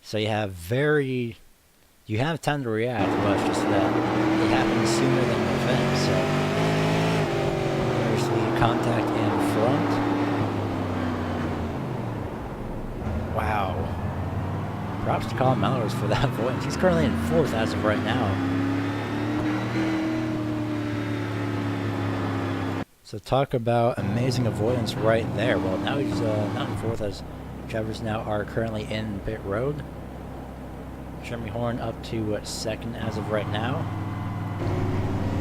Speaker 1: So you have time to react, but it's just that it happens sooner than you think. So there's the contact in front. Wow. Props to Colin Mellors for that avoidance. He's currently in 4th as of right now. So talk about amazing avoidance right there. Well, now he's not in 4th as Trevor's now are currently in pit road. Jeremy Horn up to 2nd as of right now.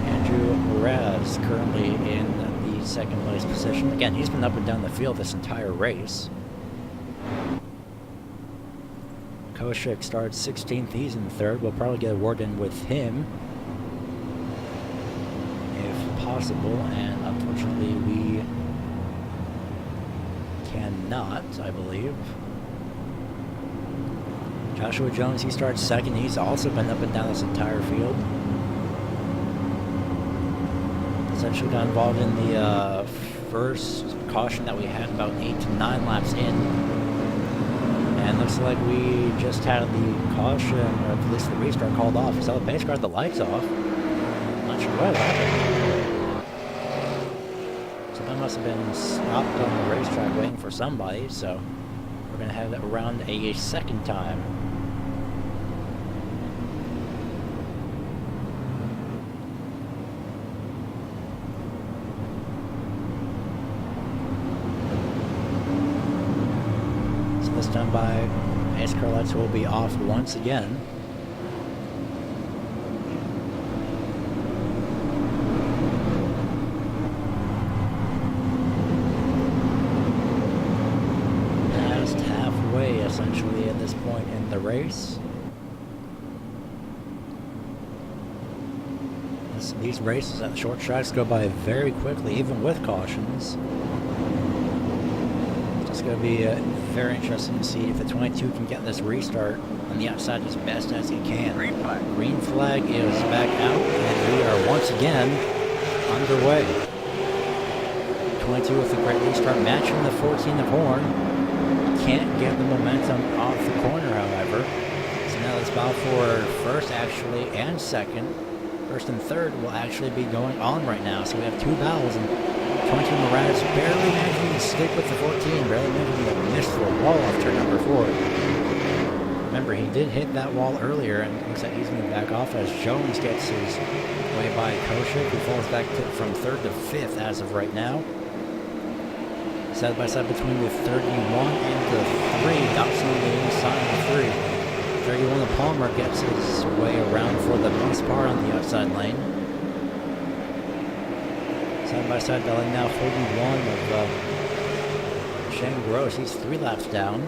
Speaker 1: Andrew Mraz currently in the 2nd place position. Again, he's been up and down the field this entire race. Koshik starts 16th. He's in 3rd. We'll probably get a word in with him if possible, and unfortunately we cannot, I believe. Joshua Jones, he starts 2nd. He's also been up and down this entire field. Essentially got involved in the first caution that we had about 8 to 9 laps in. And looks like we just had the caution, or at least the restart, called off. We saw the pace car had the lights off. Not sure what happened. Someone must have been stopped on the racetrack waiting for somebody, so we're going to have it around a second time. This time by pace car lights will be off once again. Past halfway essentially at this point in the race. These races at the short tracks go by very quickly, even with cautions. It's going to be very interesting to see if the 22 can get this restart on the outside as best as he can.
Speaker 3: Green flag.
Speaker 1: Green flag is back out, and we are once again underway. 22 with a great restart, matching the 14 of Horn. Can't get the momentum off the corner, however. So now let's battle for 1st, actually, and 2nd. 1st and 3rd will actually be going on right now. So we have 2 battles, and 22 Mraz barely managing to stick with the 14, barely managing to miss the wall off turn number 4. Remember, he did hit that wall earlier, and looks like he's going to back off as Jones gets his way by Koshik, who falls back from 3rd to 5th as of right now. Side by side between the 31 and the 3, Dobson on the inside of the 3. 31 of Palmer gets his way around for the most part on the outside lane. Side by side battling now 41 of Shane Gross. He's 3 laps down.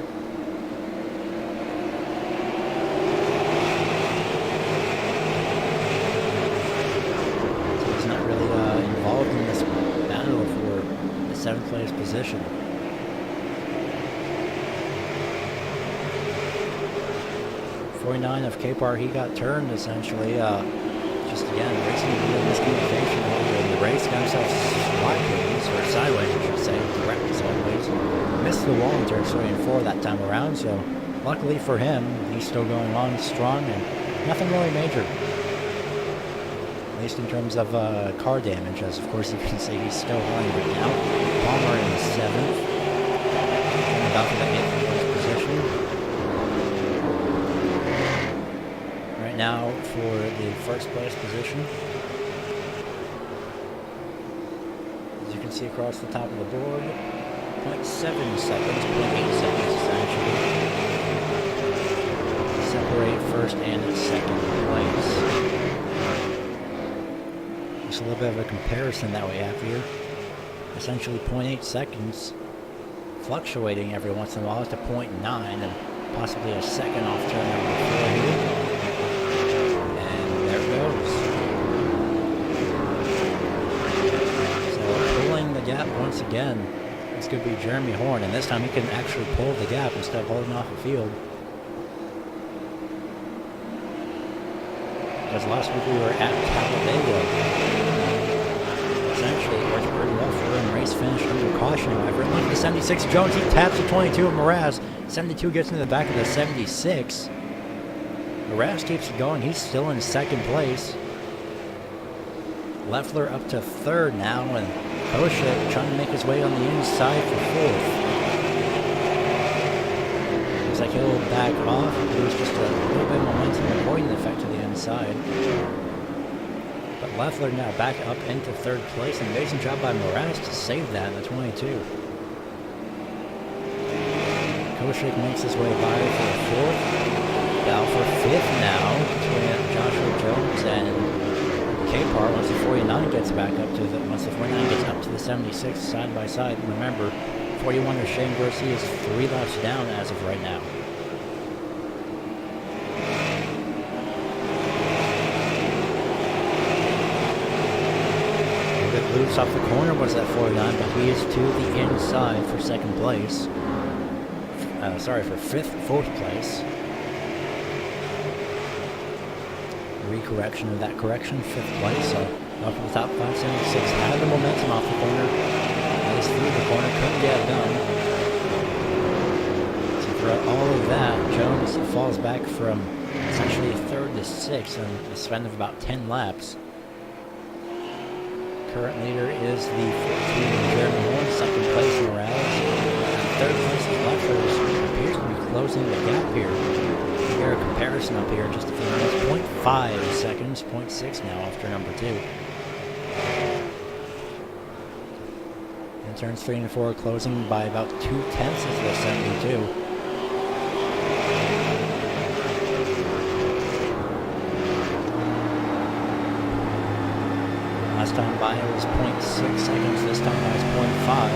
Speaker 1: So he's not really involved in this battle for the 7th place position. .49 of Kapar, he got turned essentially. Just again, racing a miscommunication earlier in the race. Got himself sideways, or sideways, I should say, directly sideways. Missed the wall in turn 3 and 4 that time around, so luckily for him, he's still going on strong and nothing really major. At least in terms of car damage, as of course you can see he's still running right now. Palmer in 7th. About for the 8th position. Now for the 1st place position. As you can see across the top of the board, 0.7 seconds, 0.8 seconds essentially separate 1st and 2nd place. Just a little bit of a comparison that we have here. Essentially 0.8 seconds fluctuating every once in a while to 0.9 and possibly a second off turn number 4 here. Gap once again. This could be Jeremy Horn, and this time he can actually pull the gap instead of holding off the field. Because last week we were at Talladega. Essentially, it worked pretty well for him. Race finish under caution, however. Look at the 76 Jones. He taps the 22 of Mraz. 72 gets into the back of the 76. Mraz keeps going. He's still in second place. Leffler up to third now, and Koshik trying to make his way on the inside for fourth. Looks like he'll back off. Lose just a little bit of momentum avoiding the effect to the inside. But Leffler now back up into third place. An amazing job by Mraz to save that in the 22. Koshik makes his way by for the fourth. Down for fifth now between Joshua Jones and Kapar. Once the 49 gets back up to once the 49 gets up to the 76 side by side. Remember, 41er Shane Garcia is 3 laps down as of right now. A bit loose off the corner was that 49, but he is to the inside for second place. For fourth place. Recorrection of that correction, fifth place. So up to the top 576. Had the momentum off the corner. At least through the corner, couldn't get it done. So throughout all of that, Jones falls back from essentially third to sixth in a span of about 10 laps. Current leader is the 14 Jeremy Horn, second place Mraz. And third place is Leffler, appears to be closing the gap here. A comparison up here in just a few minutes. 0.5 seconds, 0.6 now after number 2. And turns 3 and 4 closing by about 2/10 of the 72. Last time by it was 0.6 seconds, this time by it's 0.5.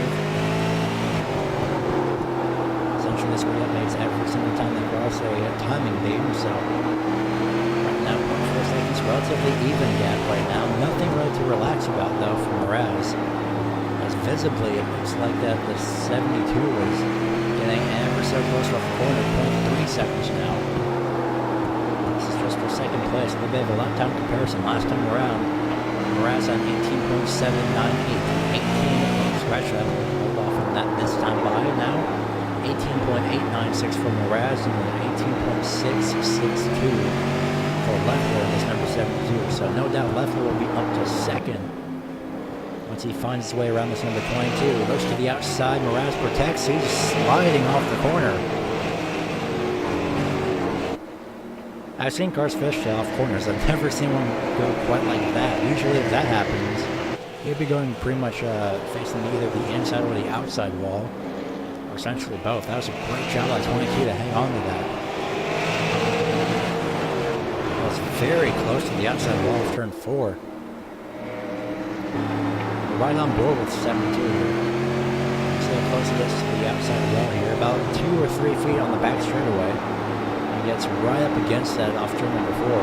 Speaker 1: This makes every single time they cross a timing beam, so right now 0.4 seconds, relatively even gap right now. Nothing really to relax about though for Mraz, as visibly it looks like that the 72 is getting ever so close off the corner, 0.3 seconds now. This is just for second place, a little bit of a lap time comparison. Last time around, Mraz on 18.798, 18, scratch that, hold off on that this time by now. 18.896 for Mraz and then 18.662 for Leffler in this number 72. So no doubt Leffler will be up to second once he finds his way around this number 22. Looks to the outside, Mraz protects, he's sliding off the corner. I've seen cars fish off corners, I've never seen one go quite like that. Usually if that happens, you'd be going pretty much facing either the inside or the outside wall. Essentially both. That was a great job by 22 to hang on to that. It was very close to the outside wall of turn 4. We're right on board with 72 here. See how close it gets to the outside wall here. About 2 or 3 feet on the back straightaway. And gets right up against that off turn number 4.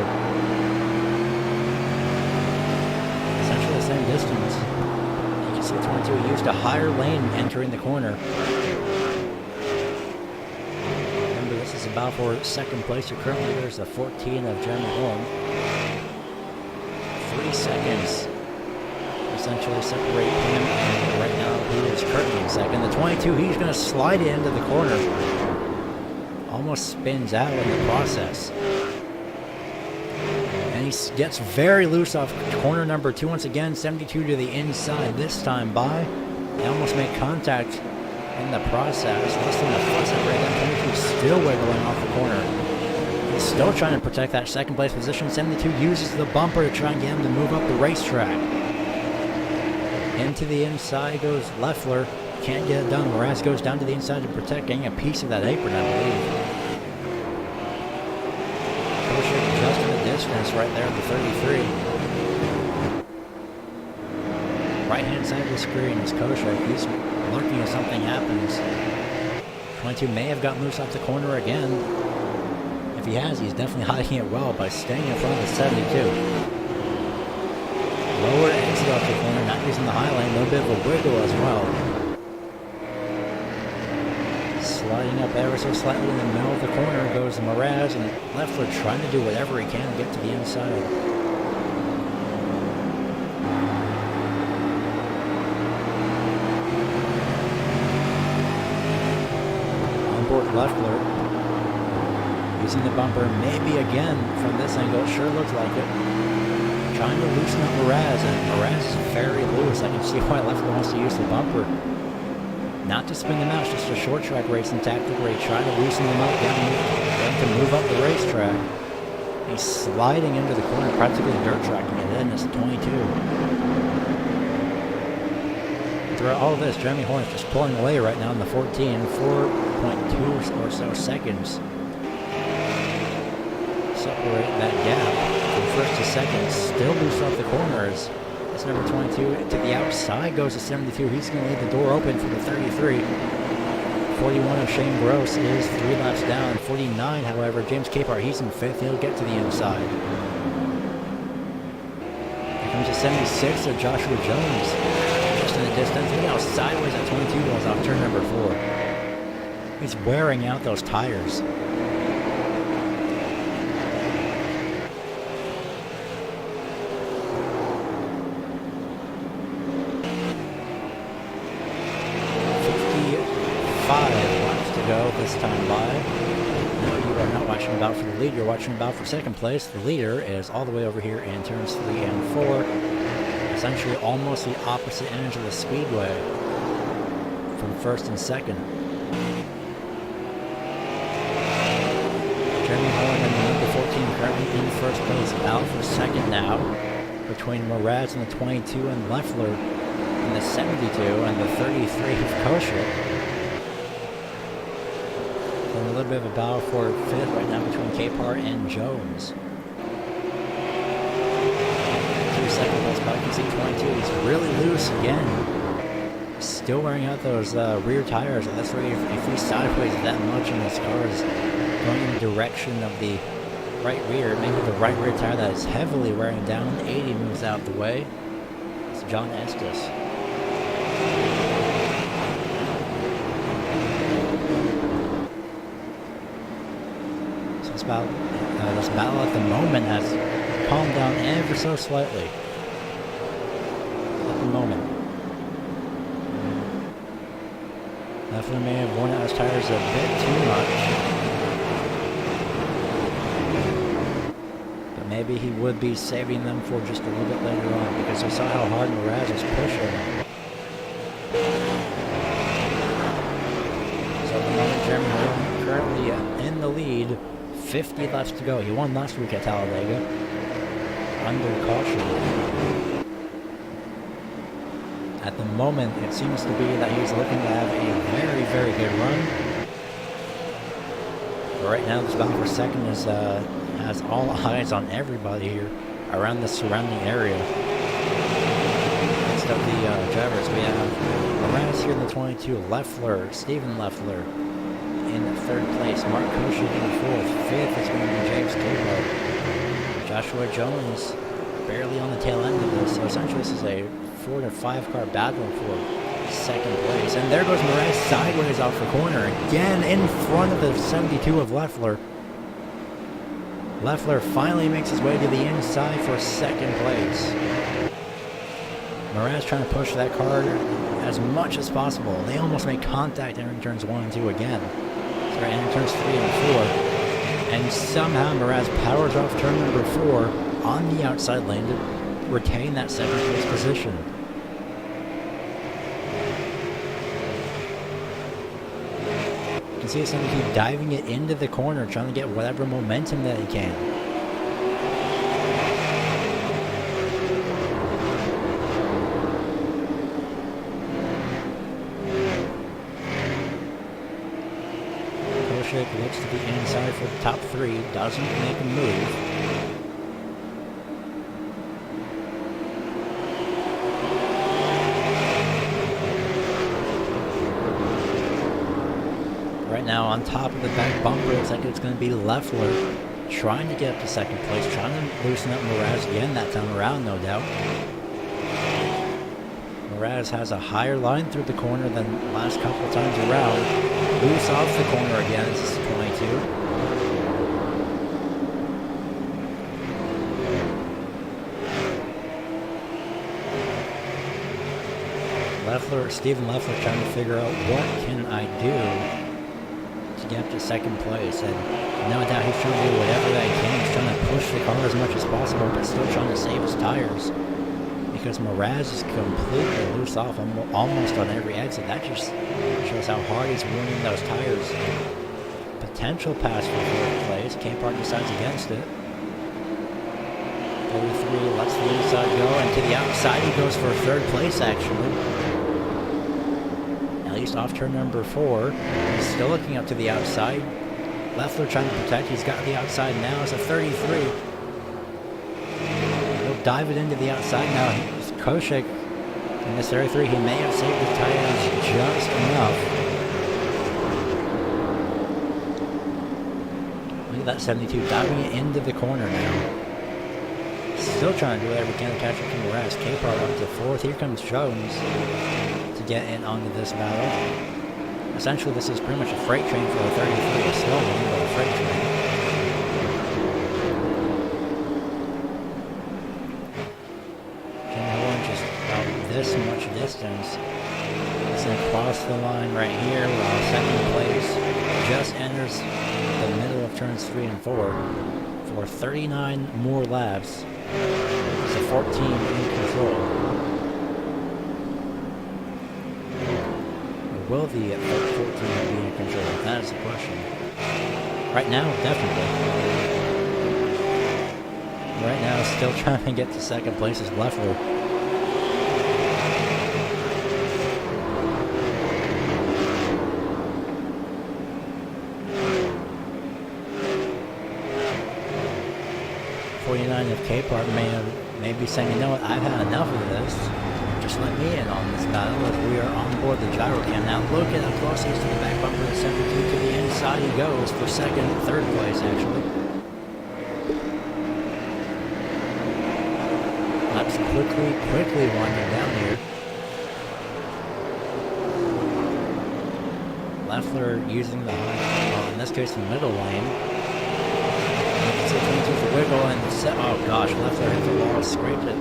Speaker 1: Essentially the same distance. You can see 22 used a higher lane entering the corner. This is about for second place. Currently there's a 14 of Jeremy Horn. 3 seconds essentially separate him, and right now he is currently in second. The 22, he's going to slide it into the corner. Almost spins out in the process. And he gets very loose off corner number 2 once again. 72 to the inside this time by. They almost make contact in the process. Less than a foot separated. 22 still wiggling off the corner. He's still trying to protect that second place position. 72 uses the bumper to try and get him to move up the racetrack. Into the inside goes Leffler. Can't get it done. Mraz goes down to the inside to protect, getting a piece of that apron, I believe. Koshik just in the distance right there at the 33. Right-hand side of the screen is Koshik. He's lurking if something happens. 22 may have gotten loose off the corner again. If he has, he's definitely hiding it well by staying in front of the 72. Lower exit off the corner, not using the high lane, a little bit of a wiggle as well. Sliding up ever so slightly in the middle of the corner goes Mraz, and Leffler trying to do whatever he can to get to the inside. Leffler losing the bumper, maybe again from this angle. It sure looks like it. Trying to loosen up Mraz, and Mraz is very loose. I can see why Leffler wants to use the bumper. Not to spin them out, it's just a short track racing tactic where he tried to loosen them up, get them to move up the racetrack. He's sliding into the corner, practically dirt tracking it in. It's 22. Throughout all this, Jeremy Horner's just pulling away right now in the 14, 4.2 or so seconds. Separate that gap from first to second. Still loose off the corners. It's number 22 to the outside goes to 72. He's going to leave the door open for the 33. 41 of Shane Gross is 3 laps down. 49, however, James Capehart, he's in 5th. He'll get to the inside. Here comes a 76 of Joshua Jones. Just in the distance. Look how sideways that 22 was off turn number 4. He's wearing out those tires. This time live. No, you are not watching about for the lead, you're watching about for second place. The leader is all the way over here in turns 3 and 4. Essentially almost the opposite ends of the speedway from first and second. Jeremy Horner and the number 14 currently in first place. Out for second now between Mraz and the 22 and Leffler and the 72 and the 33 of Koshik. A little bit of a battle for 5th right now between Capehart and Jones. 2 second place back. You see 22. He's really loose again. Still wearing out those rear tires. And that's where if he's sideways that much and his car is going in the direction of the right rear, maybe the right rear tire that is heavily wearing down. 80 moves out the way. It's John Estes. This battle at the moment has calmed down ever so slightly. At the moment. Leffler may have worn out his tires a bit too much. But maybe he would be saving them for just a little bit later on, because we saw how hard Mraz was pushing. So at the moment, Jeremy Horner currently in the lead. 50 laps to go. He won last week at Talladega. Under caution. At the moment, it seems to be that he's looking to have a very, very good run. But right now, this battle for second is has all eyes on everybody here around the surrounding area. Next up, the drivers, we have Mraz here in the 22, Leffler, Stephen Leffler in 3rd place, Mark Koshik in 4th, 5th is going to be James Capehart. Joshua Jones barely on the tail end of this, so essentially this is a 4 to 5 car battle for 2nd place. And there goes Mraz sideways off the corner, again in front of the 72 of Leffler. Leffler finally makes his way to the inside for 2nd place. Mraz trying to push that car as much as possible. They almost make contact entering turns 1 and 2 again. Sorry, entering turns 3 and 4. And somehow Mraz powers off turn number 4 on the outside lane to retain that 2nd place position. You can see somebody keep diving it into the corner, trying to get whatever momentum that he can. Looks to the inside for the top 3, doesn't make a move. Right now on top of the back bumper, looks like it's going to be Leffler trying to get up to 2nd place, trying to loosen up Mraz again that time around, no doubt. Mraz has a higher line through the corner than the last couple of times around. Loose off the corner again. This is 22. Stephen Leffler trying to figure out what can I do to get up to second place, and no doubt he's trying to do whatever that he can. He's trying to push the car as much as possible, but still trying to save his tires. Because Mraz is completely loose off almost on every exit. That just shows how hard he's ruining those tires. Potential pass for fourth place. Capehart decides against it. 33 lets the inside go, and to the outside he goes for third place actually. At least off turn number 4. He's still looking up to the outside. Leffler trying to protect. He's got the outside now. It's a 33. He'll dive it into the outside now. Koshik in this 33. He may have saved the tires just enough. Look at that 72 diving it into the corner now. Still trying to do whatever he can to catch up to Mraz. Capehart up to 4th. Here comes Jones to get in onto this battle. Essentially, this is pretty much a freight train for a 33. It's still one, but a freight train. Jimmy Horn just about this much distance. He's going to cross the line right here while second place just enters the middle of turns 3 and 4 for 39 more laps. It's a 14 in control. Will the 14 be in control? That is the question. Right now, definitely. Right now, still trying to get to second place is Leffler. Of Capehart may be saying, you know what, I've had enough of this. Just let me in on this battle as we are on board the gyro cam. Now look at how close he is to the back bumper. The 72 to the inside he goes for third place actually. Laps quickly winding down here. Leffler using the high, well, in this case the middle lane. The wiggle and set. Oh gosh, Leffler hit the wall, scraped it. A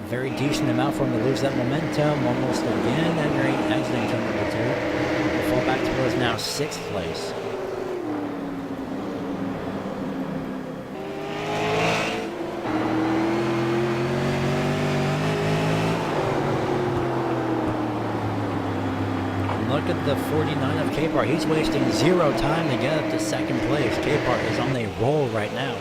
Speaker 1: very decent amount for him to lose that momentum. Almost again, and exiting turn number 2. He'll fall back towards now 6th place. Look at the 49 of Capehart. He's wasting 0 time to get up to second place. Capehart is on a roll right now.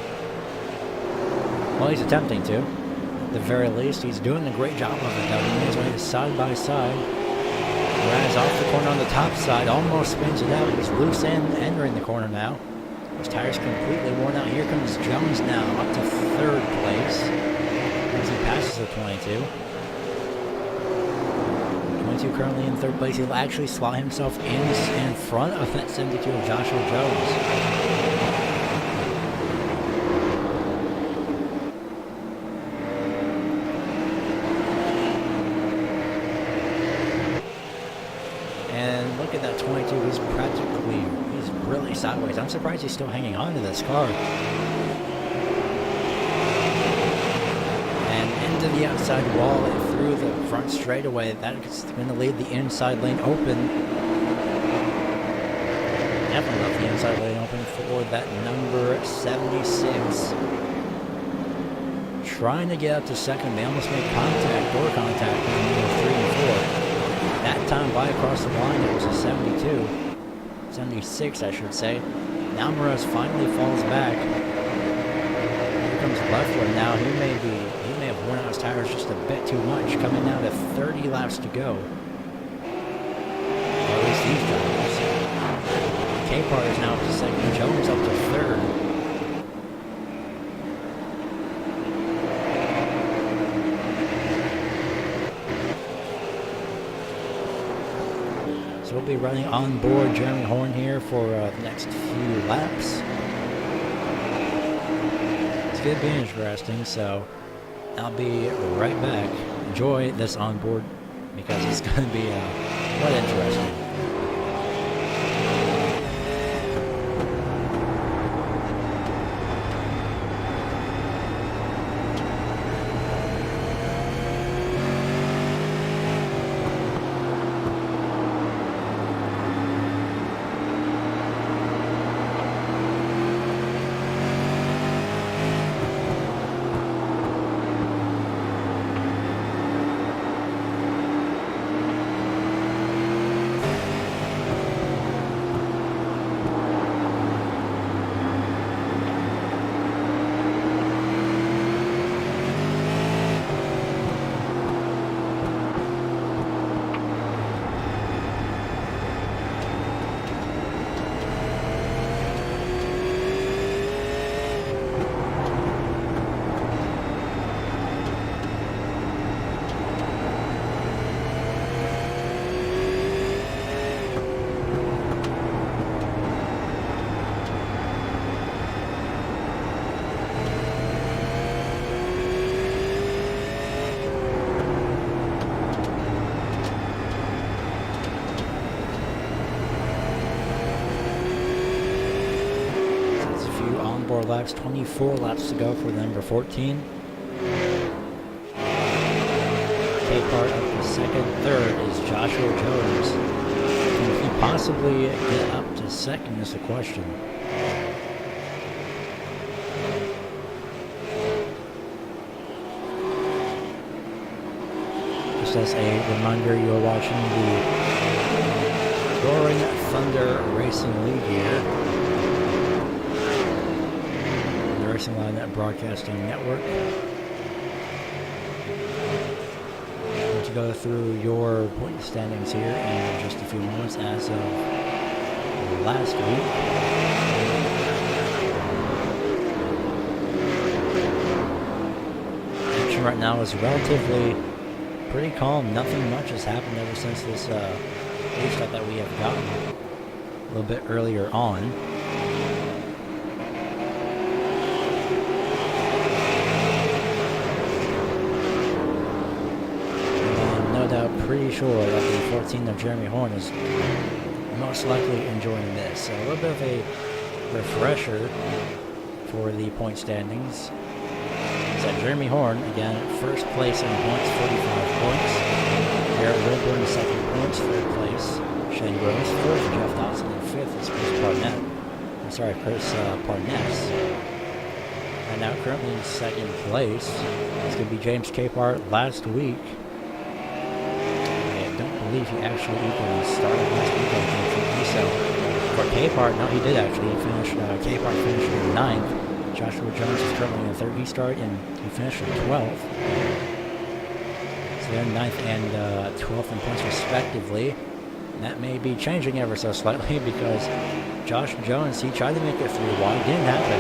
Speaker 1: Well, he's attempting to. At the very least, he's doing a great job of it, though. He made his way to side by side. Raz off the corner on the top side. Almost spins it out. He's loose and entering the corner now. His tires completely worn out. Here comes Jones now, up to 3rd place. As he passes the 22. 22 currently in 3rd place. He'll actually slot himself in front of that 72 of Joshua Jones. And look at that 22. He's really sideways. I'm surprised he's still hanging on to this car. To the outside wall and through the front straightaway. That's going to leave the inside lane open. Definitely left the inside lane open for that number 76. Trying to get up to second. They almost made door contact with number 3 and 4. That time by across the line, it was a 72. 76, I should say. Now Mraz finally falls back. Here comes Leffler now. He may have worn out his tires just a bit too much, coming down to 30 laps to go. Or at least these drivers. Capehart is now up to second. Jones up to 3rd. So we'll be running on board Jeremy Horn here for the next few laps. It's going to be interesting, so I'll be right back. Enjoy this onboard because it's going to be quite interesting. laps, 24 laps to go for the number 14. Capehart up to second. Third is Joshua Jones. Can he possibly get up to second is the question. Just as a reminder, you are watching the Roaring Thunder Racing League here. The Racing Line Broadcasting Network. Going to go through your point standings here in just a few moments as of last week. Action right now is relatively pretty calm. Nothing much has happened ever since this restart that we have gotten a little bit earlier on. And no doubt pretty sure that the 14 of Jeremy Horn is most likely enjoying this. So a little bit of a refresher for the point standings. At Jeremy Horn, again, first place in points, 45 points. Garrett Wilburn, second points, third place. Shane Gross, fourth. Jeff Dawson, and fifth is Chris Parnett. Chris Parness. And now currently in second place. It's going to be James Capehart. Last week, I don't believe he actually even started last week, unfortunately. So for Capehart, no, he did actually. He finished, Capehart finished in ninth. Joshua Jones is currently in third. He started and he finished in 12th. So they're 9th and 12th in points respectively. And that may be changing ever so slightly because Josh Jones, he tried to make it through wide. Didn't happen.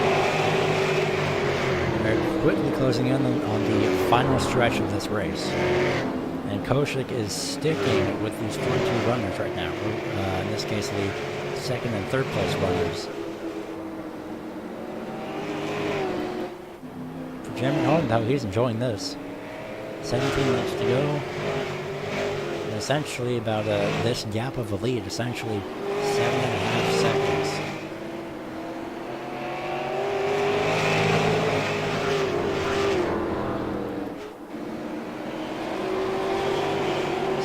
Speaker 1: They're quickly closing in on the final stretch of this race. And Koshik is sticking with these 22 runners right now. In this case, the second and third place runners. Jeremy Horn, though, he's enjoying this. 17 laps to go. And essentially about this gap of the lead, essentially 7.5 seconds.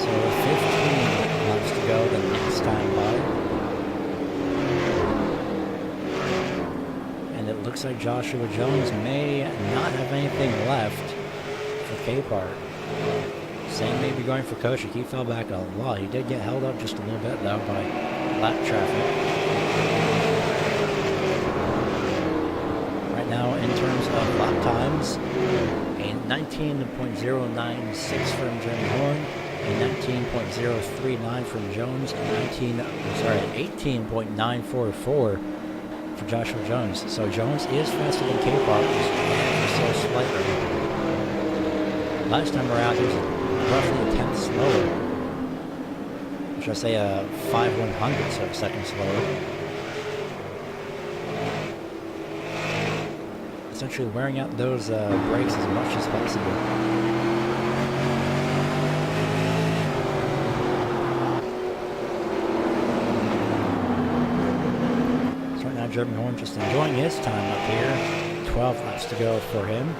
Speaker 1: So 15 laps to go the next time by. It looks like Joshua Jones may not have anything left for Capehart. Same may be going for Koshik. He fell back a lot. He did get held up just a little bit, though, by lap traffic. Right now, in terms of lap times, a 19.096 from Jeremy Horn, a 19.039 from Jones, and 18.944 for Joshua Jones. So Jones is faster than Capehart, so slightly. Last time around, he was roughly a tenth slower. Or should I say a 5/100ths of a second slower. Essentially wearing out those brakes as much as possible. Jeremy Horn just enjoying his time up here. 12 laps to go for him.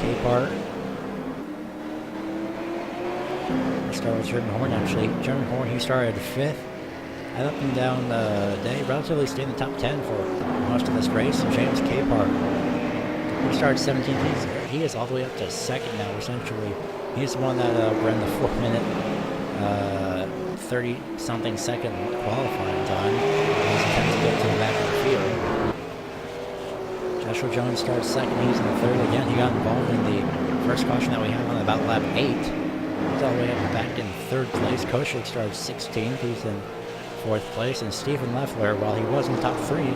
Speaker 1: Capehart. Let's start with Jeremy Horn, actually. Jeremy Horn, he started 5th. And up and down the day, relatively stayed in the top 10 for most of this race. And James Capehart, he started 17th. He is all the way up to second now, essentially. He's the one that ran the 4-minute 30-something second qualifying time. He's attempting to get to the back of the field. Joshua Jones starts second. He's in the third. Again, he got involved in the first caution that we had on about lap 8. He's all the way up back in third place. Koshik started 16th. He's in fourth place. And Stephen Leffler, while he was in the top 3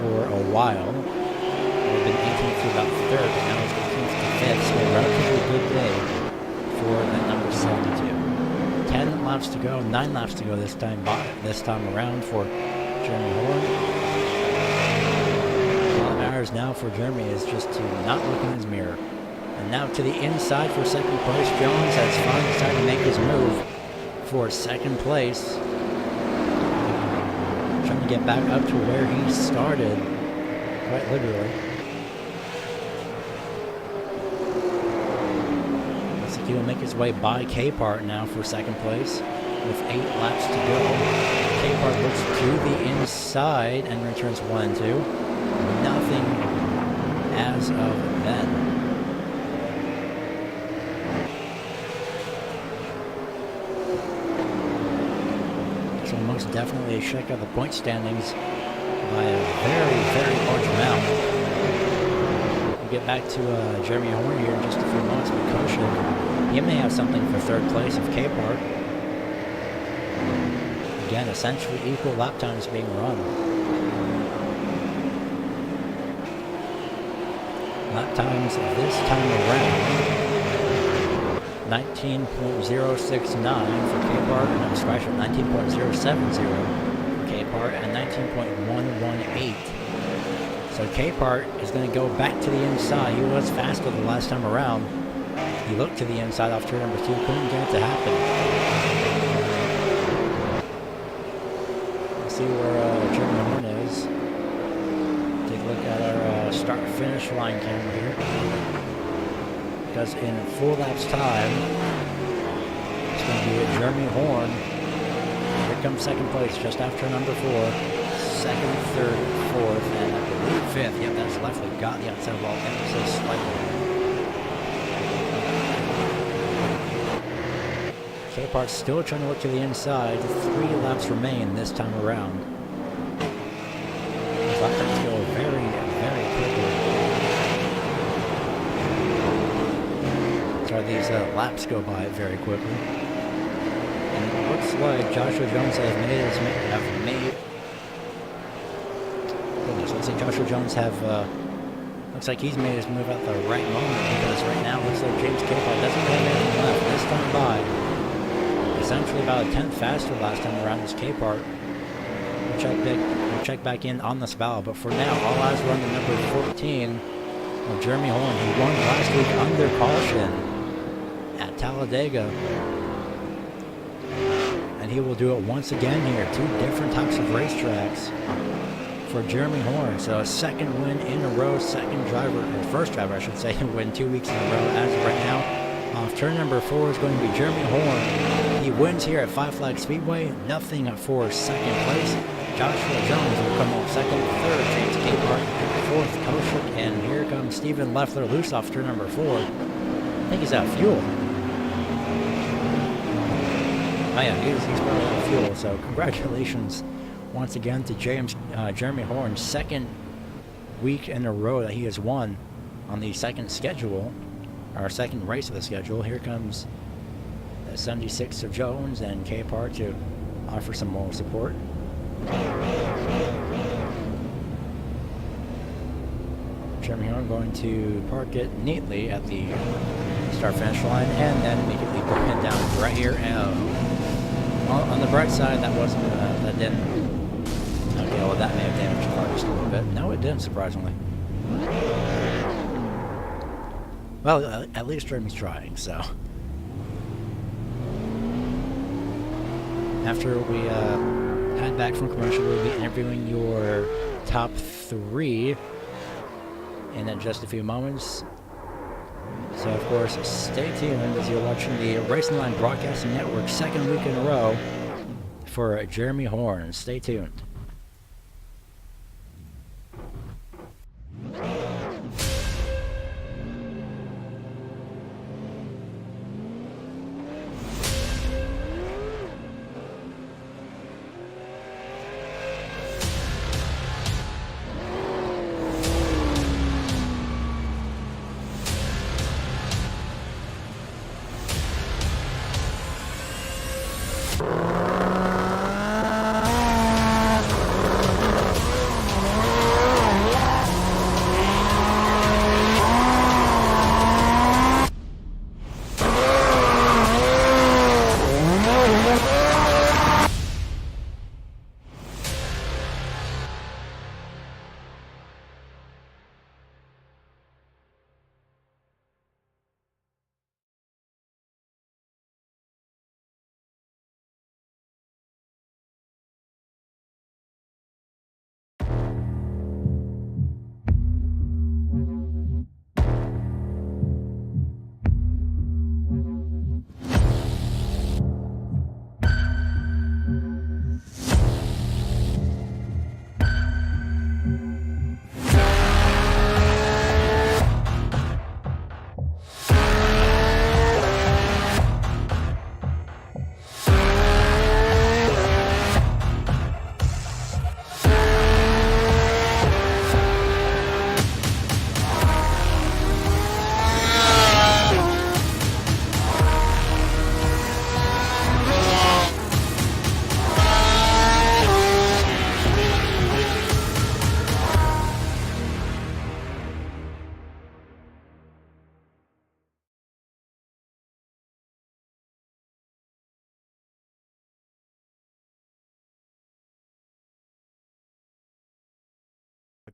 Speaker 1: for a while, he'd been 18th to about third, but now he's 18th to 5th. So a relatively good day for that number 72. 10 laps to go, 9 laps to go this time around for Jeremy Horn. All that matters now for Jeremy is just to not look in his mirror. And now to the inside for second place. Jones has finally decided to make his move for second place. Jeremy to get back up to where he started, quite literally. Looks like he will make his way by Capehart now for second place with 8 laps to go. Capehart looks to the inside and returns 1 and 2. Nothing as of then. So most definitely a check out the point standings by a very, very large amount. We'll get back to Jeremy Horn here in just a few moments with Koshik. He may have something for third place of Capehart. Again, essentially equal lap times being run. Lap times this time around, 19.069 for Capehart, and I'm scratching 19.070 for Capehart, and 19.118. So Capehart is going to go back to the inside. He was faster the last time around. He looked to the inside off turn number 2, couldn't get it to happen. Let's see where Jeremy Horn is. Take a look at our start-finish line camera here. Because in 4 laps time, it's going to be Jeremy Horn. Here comes second place just after number 4. Second, third, fourth, and I believe 5th. Yep, that's Leffler. Got the outside wall ever so slightly. Capehart's still trying to look to the inside. 3 laps remain this time around. These lap times go very, very quickly. Sorry, these laps go by very quickly. And it looks like Joshua Jones has made goodness, looks like Joshua Jones looks like he's made his move at the right moment, because right now it looks like James Capehart doesn't have anything left this time by. Essentially about a 10th faster last time around as Capehart. We'll check back in on this valve, but for now, all eyes are on the number 14 of Jeremy Horn. He won last week under caution at Talladega. And he will do it once again here. 2 different types of racetracks for Jeremy Horn. So a second win in a row, first driver I should say, win 2 weeks in a row as of right now. Off turn number 4 is going to be Jeremy Horn. He wins here at Five Flags Speedway. Nothing for second place. Joshua Jones will come off second, third James Capehart, 4th Koshik, and here comes Stephen Leffler loose off turn number 4. I think he's out of fuel. Oh yeah, he's probably out of fuel, so congratulations once again to Jeremy Horn. Second week in a row that he has won on the second schedule, our second race of the schedule. Here comes the 76 of Jones and Capehart to offer some moral support. Jeremy Horn going to park it neatly at the start-finish line and then immediately bring it down right here. On the bright side, that didn't. Okay, well, that may have damaged the car just a little bit. No, it didn't, surprisingly. Well, at least Jeremy's trying, so. After we head back from commercial, we'll be interviewing your top 3 in just a few moments. So, of course, stay tuned as you're watching the Racing Line Broadcasting Network second week in a row for Jeremy Horn. Stay tuned.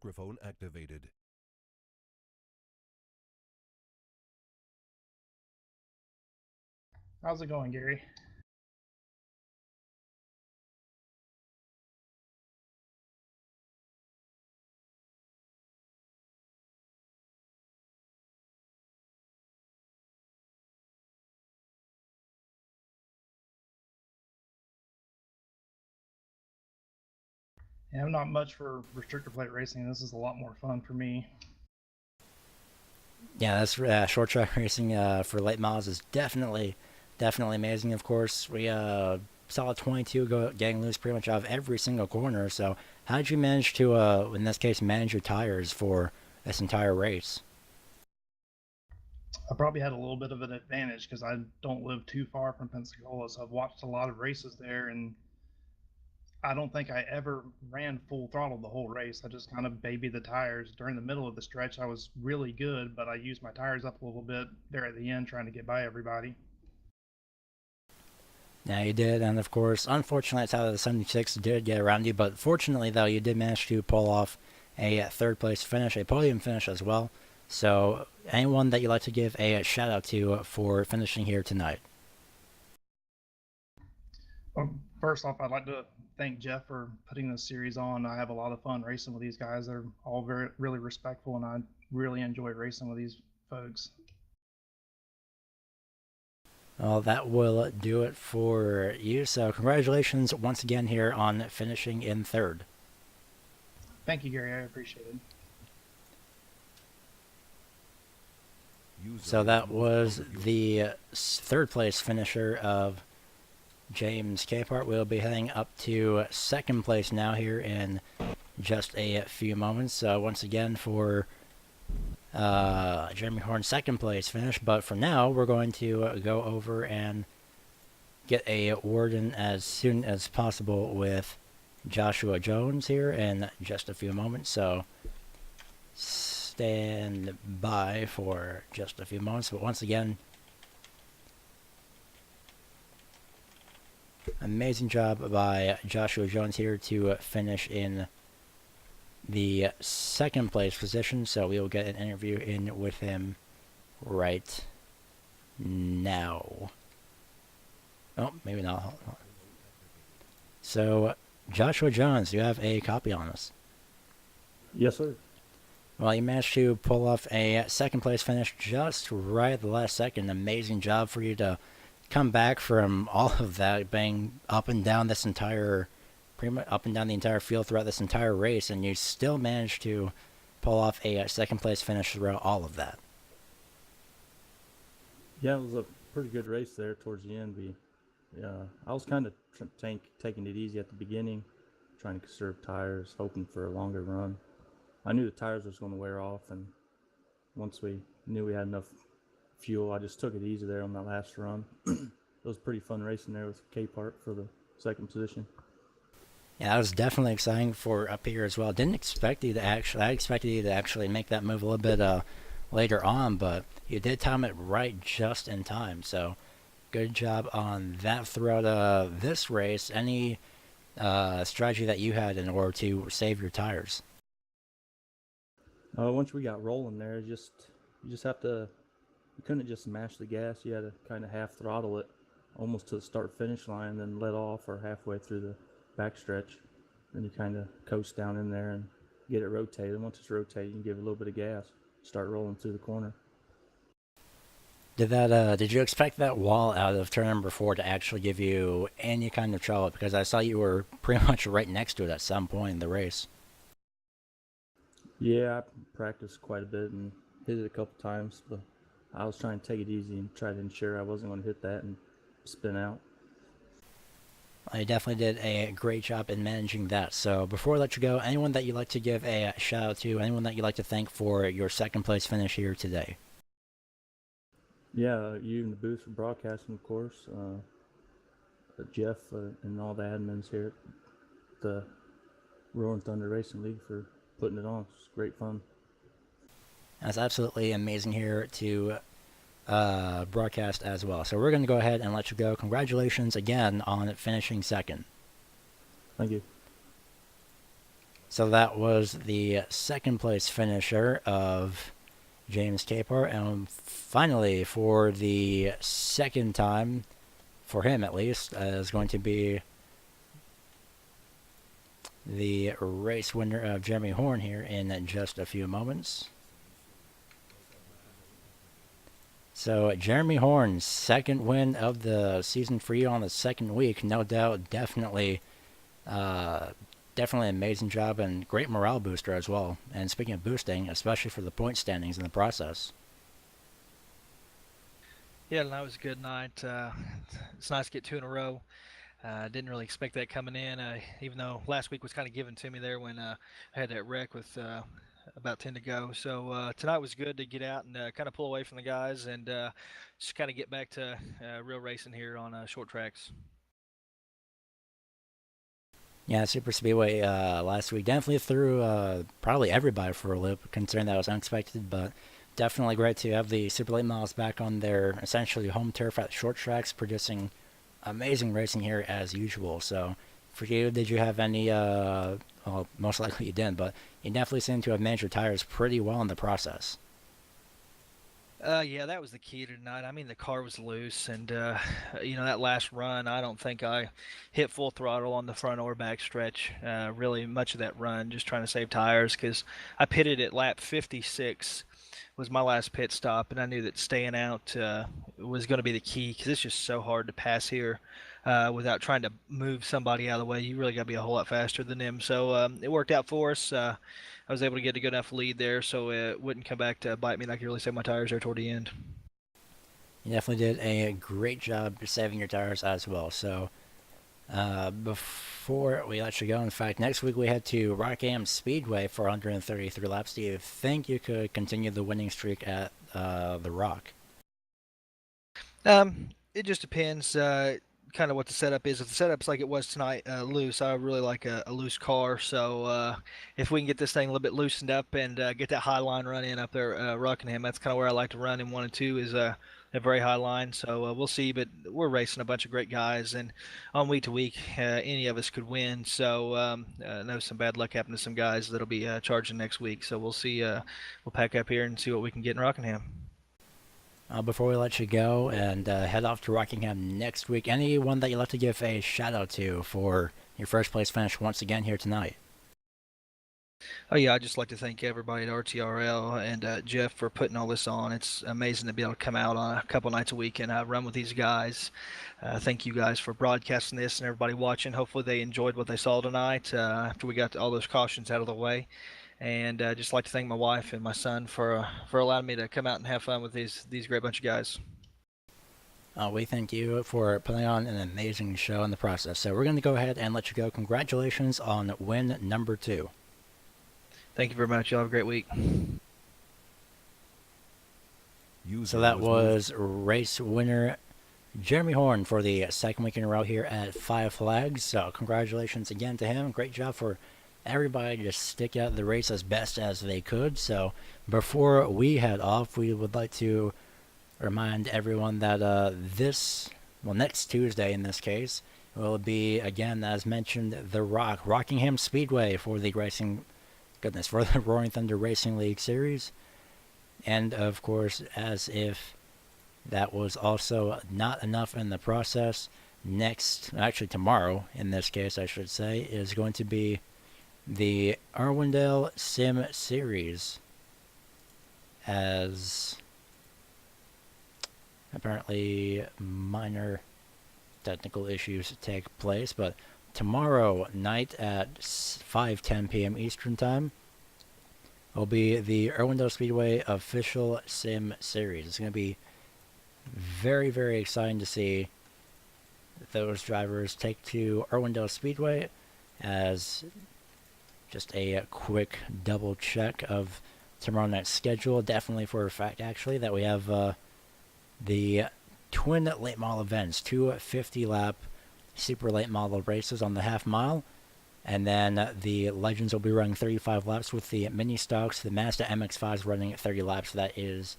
Speaker 2: Microphone activated.
Speaker 4: How's it going, Gary? Yeah, I'm not much for restrictor plate racing. This is a lot more fun for me.
Speaker 1: Yeah, that's short track racing for late models is definitely amazing. Of course, we saw a 22 getting loose pretty much out of every single corner. So, how did you manage to, in this case, manage your tires for this entire race?
Speaker 4: I probably had a little bit of an advantage because I don't live too far from Pensacola, so I've watched a lot of races there, and I don't think I ever ran full throttle the whole race. I just kind of babied the tires. During the middle of the stretch, I was really good, but I used my tires up a little bit there at the end trying to get by everybody.
Speaker 1: Yeah, you did, and of course, unfortunately, it's out of the 76 did get around you, but fortunately, though, you did manage to pull off a third place finish, a podium finish as well. So, anyone that you'd like to give a shout out to for finishing here tonight?
Speaker 4: Well, first off, I'd like to thank Jeff for putting this series on. I have a lot of fun racing with these guys. They're all really respectful, and I really enjoy racing with these folks.
Speaker 1: Well, that will do it for you. So, congratulations once again here on finishing in third.
Speaker 4: Thank you, Gary. I appreciate it.
Speaker 1: So that was the third place finisher of James Capehart. We'll be heading up to second place now here in just a few moments. Once again for Jeremy Horn's second place finish. But for now, we're going to go over and get a word in as soon as possible with Joshua Jones here in just a few moments. So stand by for just a few moments. But once again, amazing job by Joshua Jones here to finish in the second place position. So we will get an interview in with him right now. Oh, maybe not. Hold on. So, Joshua Jones, you have a copy on us.
Speaker 5: Yes, sir.
Speaker 1: Well, you managed to pull off a second place finish just right at the last second. Amazing job for you to come back from all of that, being up and down this entire, pretty much up and down the entire field throughout this entire race, and you still managed to pull off a second place finish throughout all of that.
Speaker 5: Yeah, it was a pretty good race there towards the end. I was kind of taking it easy at the beginning, trying to conserve tires, hoping for a longer run. I knew the tires was going to wear off, and once we knew we had enough fuel, I just took it easy there on that last run. It was pretty fun racing there with Capehart for the second position.
Speaker 1: Yeah, that was definitely exciting for up here as well. Didn't expect you to actually. I expected you to actually make that move a little bit later on, but you did time it right just in time. So, good job on that throughout this race. Any strategy that you had in order to save your tires?
Speaker 5: Once we got rolling there, you just have to. You couldn't just mash the gas. You had to kind of half throttle it, almost to the start finish line, then let off or halfway through the backstretch. Then you kind of coast down in there and get it rotated. Once it's rotated, you can give it a little bit of gas, start rolling through the corner.
Speaker 1: Did you expect that wall out of turn number 4 to actually give you any kind of trouble? Because I saw you were pretty much right next to it at some point in the race.
Speaker 5: Yeah, I practiced quite a bit and hit it a couple times, but I was trying to take it easy and try to ensure I wasn't going to hit that and spin out.
Speaker 1: You definitely did a great job in managing that. So before I let you go, anyone that you'd like to give a shout out to, anyone that you'd like to thank for your second place finish here today?
Speaker 5: Yeah, you in the booth for broadcasting, of course. Jeff and all the admins here at the Roaring Thunder Racing League for putting it on. It's great fun.
Speaker 1: That's absolutely amazing here to broadcast as well. So we're going to go ahead and let you go. Congratulations again on finishing second.
Speaker 5: Thank you.
Speaker 1: So that was the second place finisher of James Capehart, and finally, for the second time, for him at least, is going to be the race winner of Jeremy Horn here in just a few moments. So Jeremy Horn's second win of the season for you on the second week, no doubt, definitely amazing job and great morale booster as well. And speaking of boosting, especially for the point standings in the process.
Speaker 3: Yeah, that was a good night. It's nice to get 2 in a row. Didn't really expect that coming in, even though last week was kind of given to me there when I had that wreck with about 10 to go. So tonight was good to get out and kind of pull away from the guys and just kind of get back to real racing here on short tracks.
Speaker 1: Yeah, Super Speedway last week definitely threw probably everybody for a loop, considering that was unexpected, but definitely great to have the Super Late Models back on their essentially home turf at short tracks, producing amazing racing here as usual. So for you, did you have any, well, most likely you didn't, but you definitely seem to have managed your tires pretty well in the process.
Speaker 3: Yeah, that was the key tonight. I mean, the car was loose, and that last run, I don't think I hit full throttle on the front or back stretch. Really, much of that run, just trying to save tires, because I pitted at lap 56, was my last pit stop, and I knew that staying out was going to be the key, because it's just so hard to pass here without trying to move somebody out of the way. You really got to be a whole lot faster than them. So it worked out for us. I was able to get a good enough lead there, so it wouldn't come back to bite me, and I could really save my tires there toward the end.
Speaker 1: You definitely did a great job saving your tires as well. So before we let you go, in fact, next week we head to Rockingham Speedway for 133 laps. Do you think you could continue the winning streak at the Rock?
Speaker 3: It just depends kind of what the setup is. If the setup's like it was tonight, loose, I really like a loose car. So if we can get this thing a little bit loosened up and get that high line run in up there, Rockingham, that's kind of where I like to run in 1 and 2 is a very high line. So we'll see, but we're racing a bunch of great guys, and on week to week, any of us could win. So I know some bad luck happened to some guys that'll be charging next week. So we'll see. We'll pack up here and see what we can get in Rockingham.
Speaker 1: Before we let you go and head off to Rockingham next week, anyone that you'd like to give a shout out to for your first place finish once again here tonight?
Speaker 3: Oh yeah, I'd just like to thank everybody at RTRL and Jeff for putting all this on. It's amazing to be able to come out on a couple nights a week and run with these guys. Thank you guys for broadcasting this and everybody watching. Hopefully they enjoyed what they saw tonight after we got all those cautions out of the way. And just like to thank my wife and my son for allowing me to come out and have fun with these great bunch of guys.
Speaker 1: We thank you for putting on an amazing show in the process. So we're going to go ahead and let you go. Congratulations on win number 2.
Speaker 3: Thank you very much. Y'all have a great week.
Speaker 1: So that was race winner Jeremy Horn for the second week in a row here at Five Flags. So congratulations again to him. Great job for everybody to stick out the race as best as they could. So before we head off, we would like to remind everyone that next Tuesday in this case will be, again, as mentioned, the Rockingham Speedway for the Roaring Thunder Racing League Series. And of course, as if that was also not enough in the process, tomorrow in this case I should say, is going to be the Irwindale Sim Series, as apparently minor technical issues take place. But tomorrow night at 5:10 p.m. Eastern Time will be the Irwindale Speedway official Sim Series. It's going to be very, very exciting to see those drivers take to Irwindale Speedway. As just a quick double check of tomorrow night's schedule, definitely for a fact actually that we have the twin late model events, 2 50-lap super late model races on the half mile, and then the Legends will be running 35 laps with the mini stocks, the Mazda MX-5s running at 30 laps. That is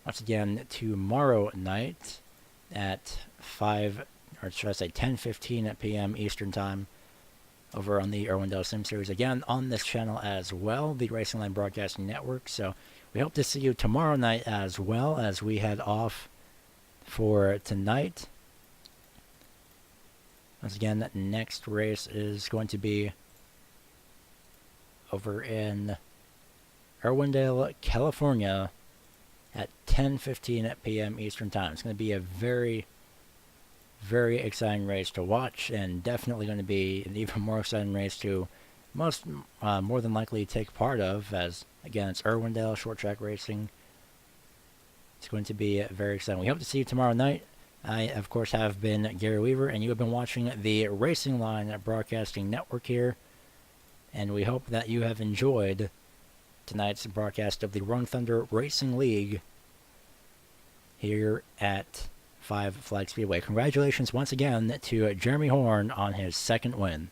Speaker 1: once again tomorrow night at 10:15 p.m. Eastern Time. over on the Irwindale Sim Series, again on this channel as well, the Racing Line Broadcasting Network. So we hope to see you tomorrow night as well as we head off for tonight. Once again, that next race is going to be over in Irwindale, California at 10:15 p.m. Eastern Time. It's going to be a very, very exciting race to watch, and definitely going to be an even more exciting race to more than likely take part of, as again it's Irwindale short track racing. It's going to be very exciting. We hope to see you tomorrow night. I, of course, have been Gary Weaver, and you have been watching the Racing Line Broadcasting Network here, and we hope that you have enjoyed tonight's broadcast of the Rolling Thunder Racing League here at Five Flag Speedway. Congratulations once again to Jeremy Horn on his second win.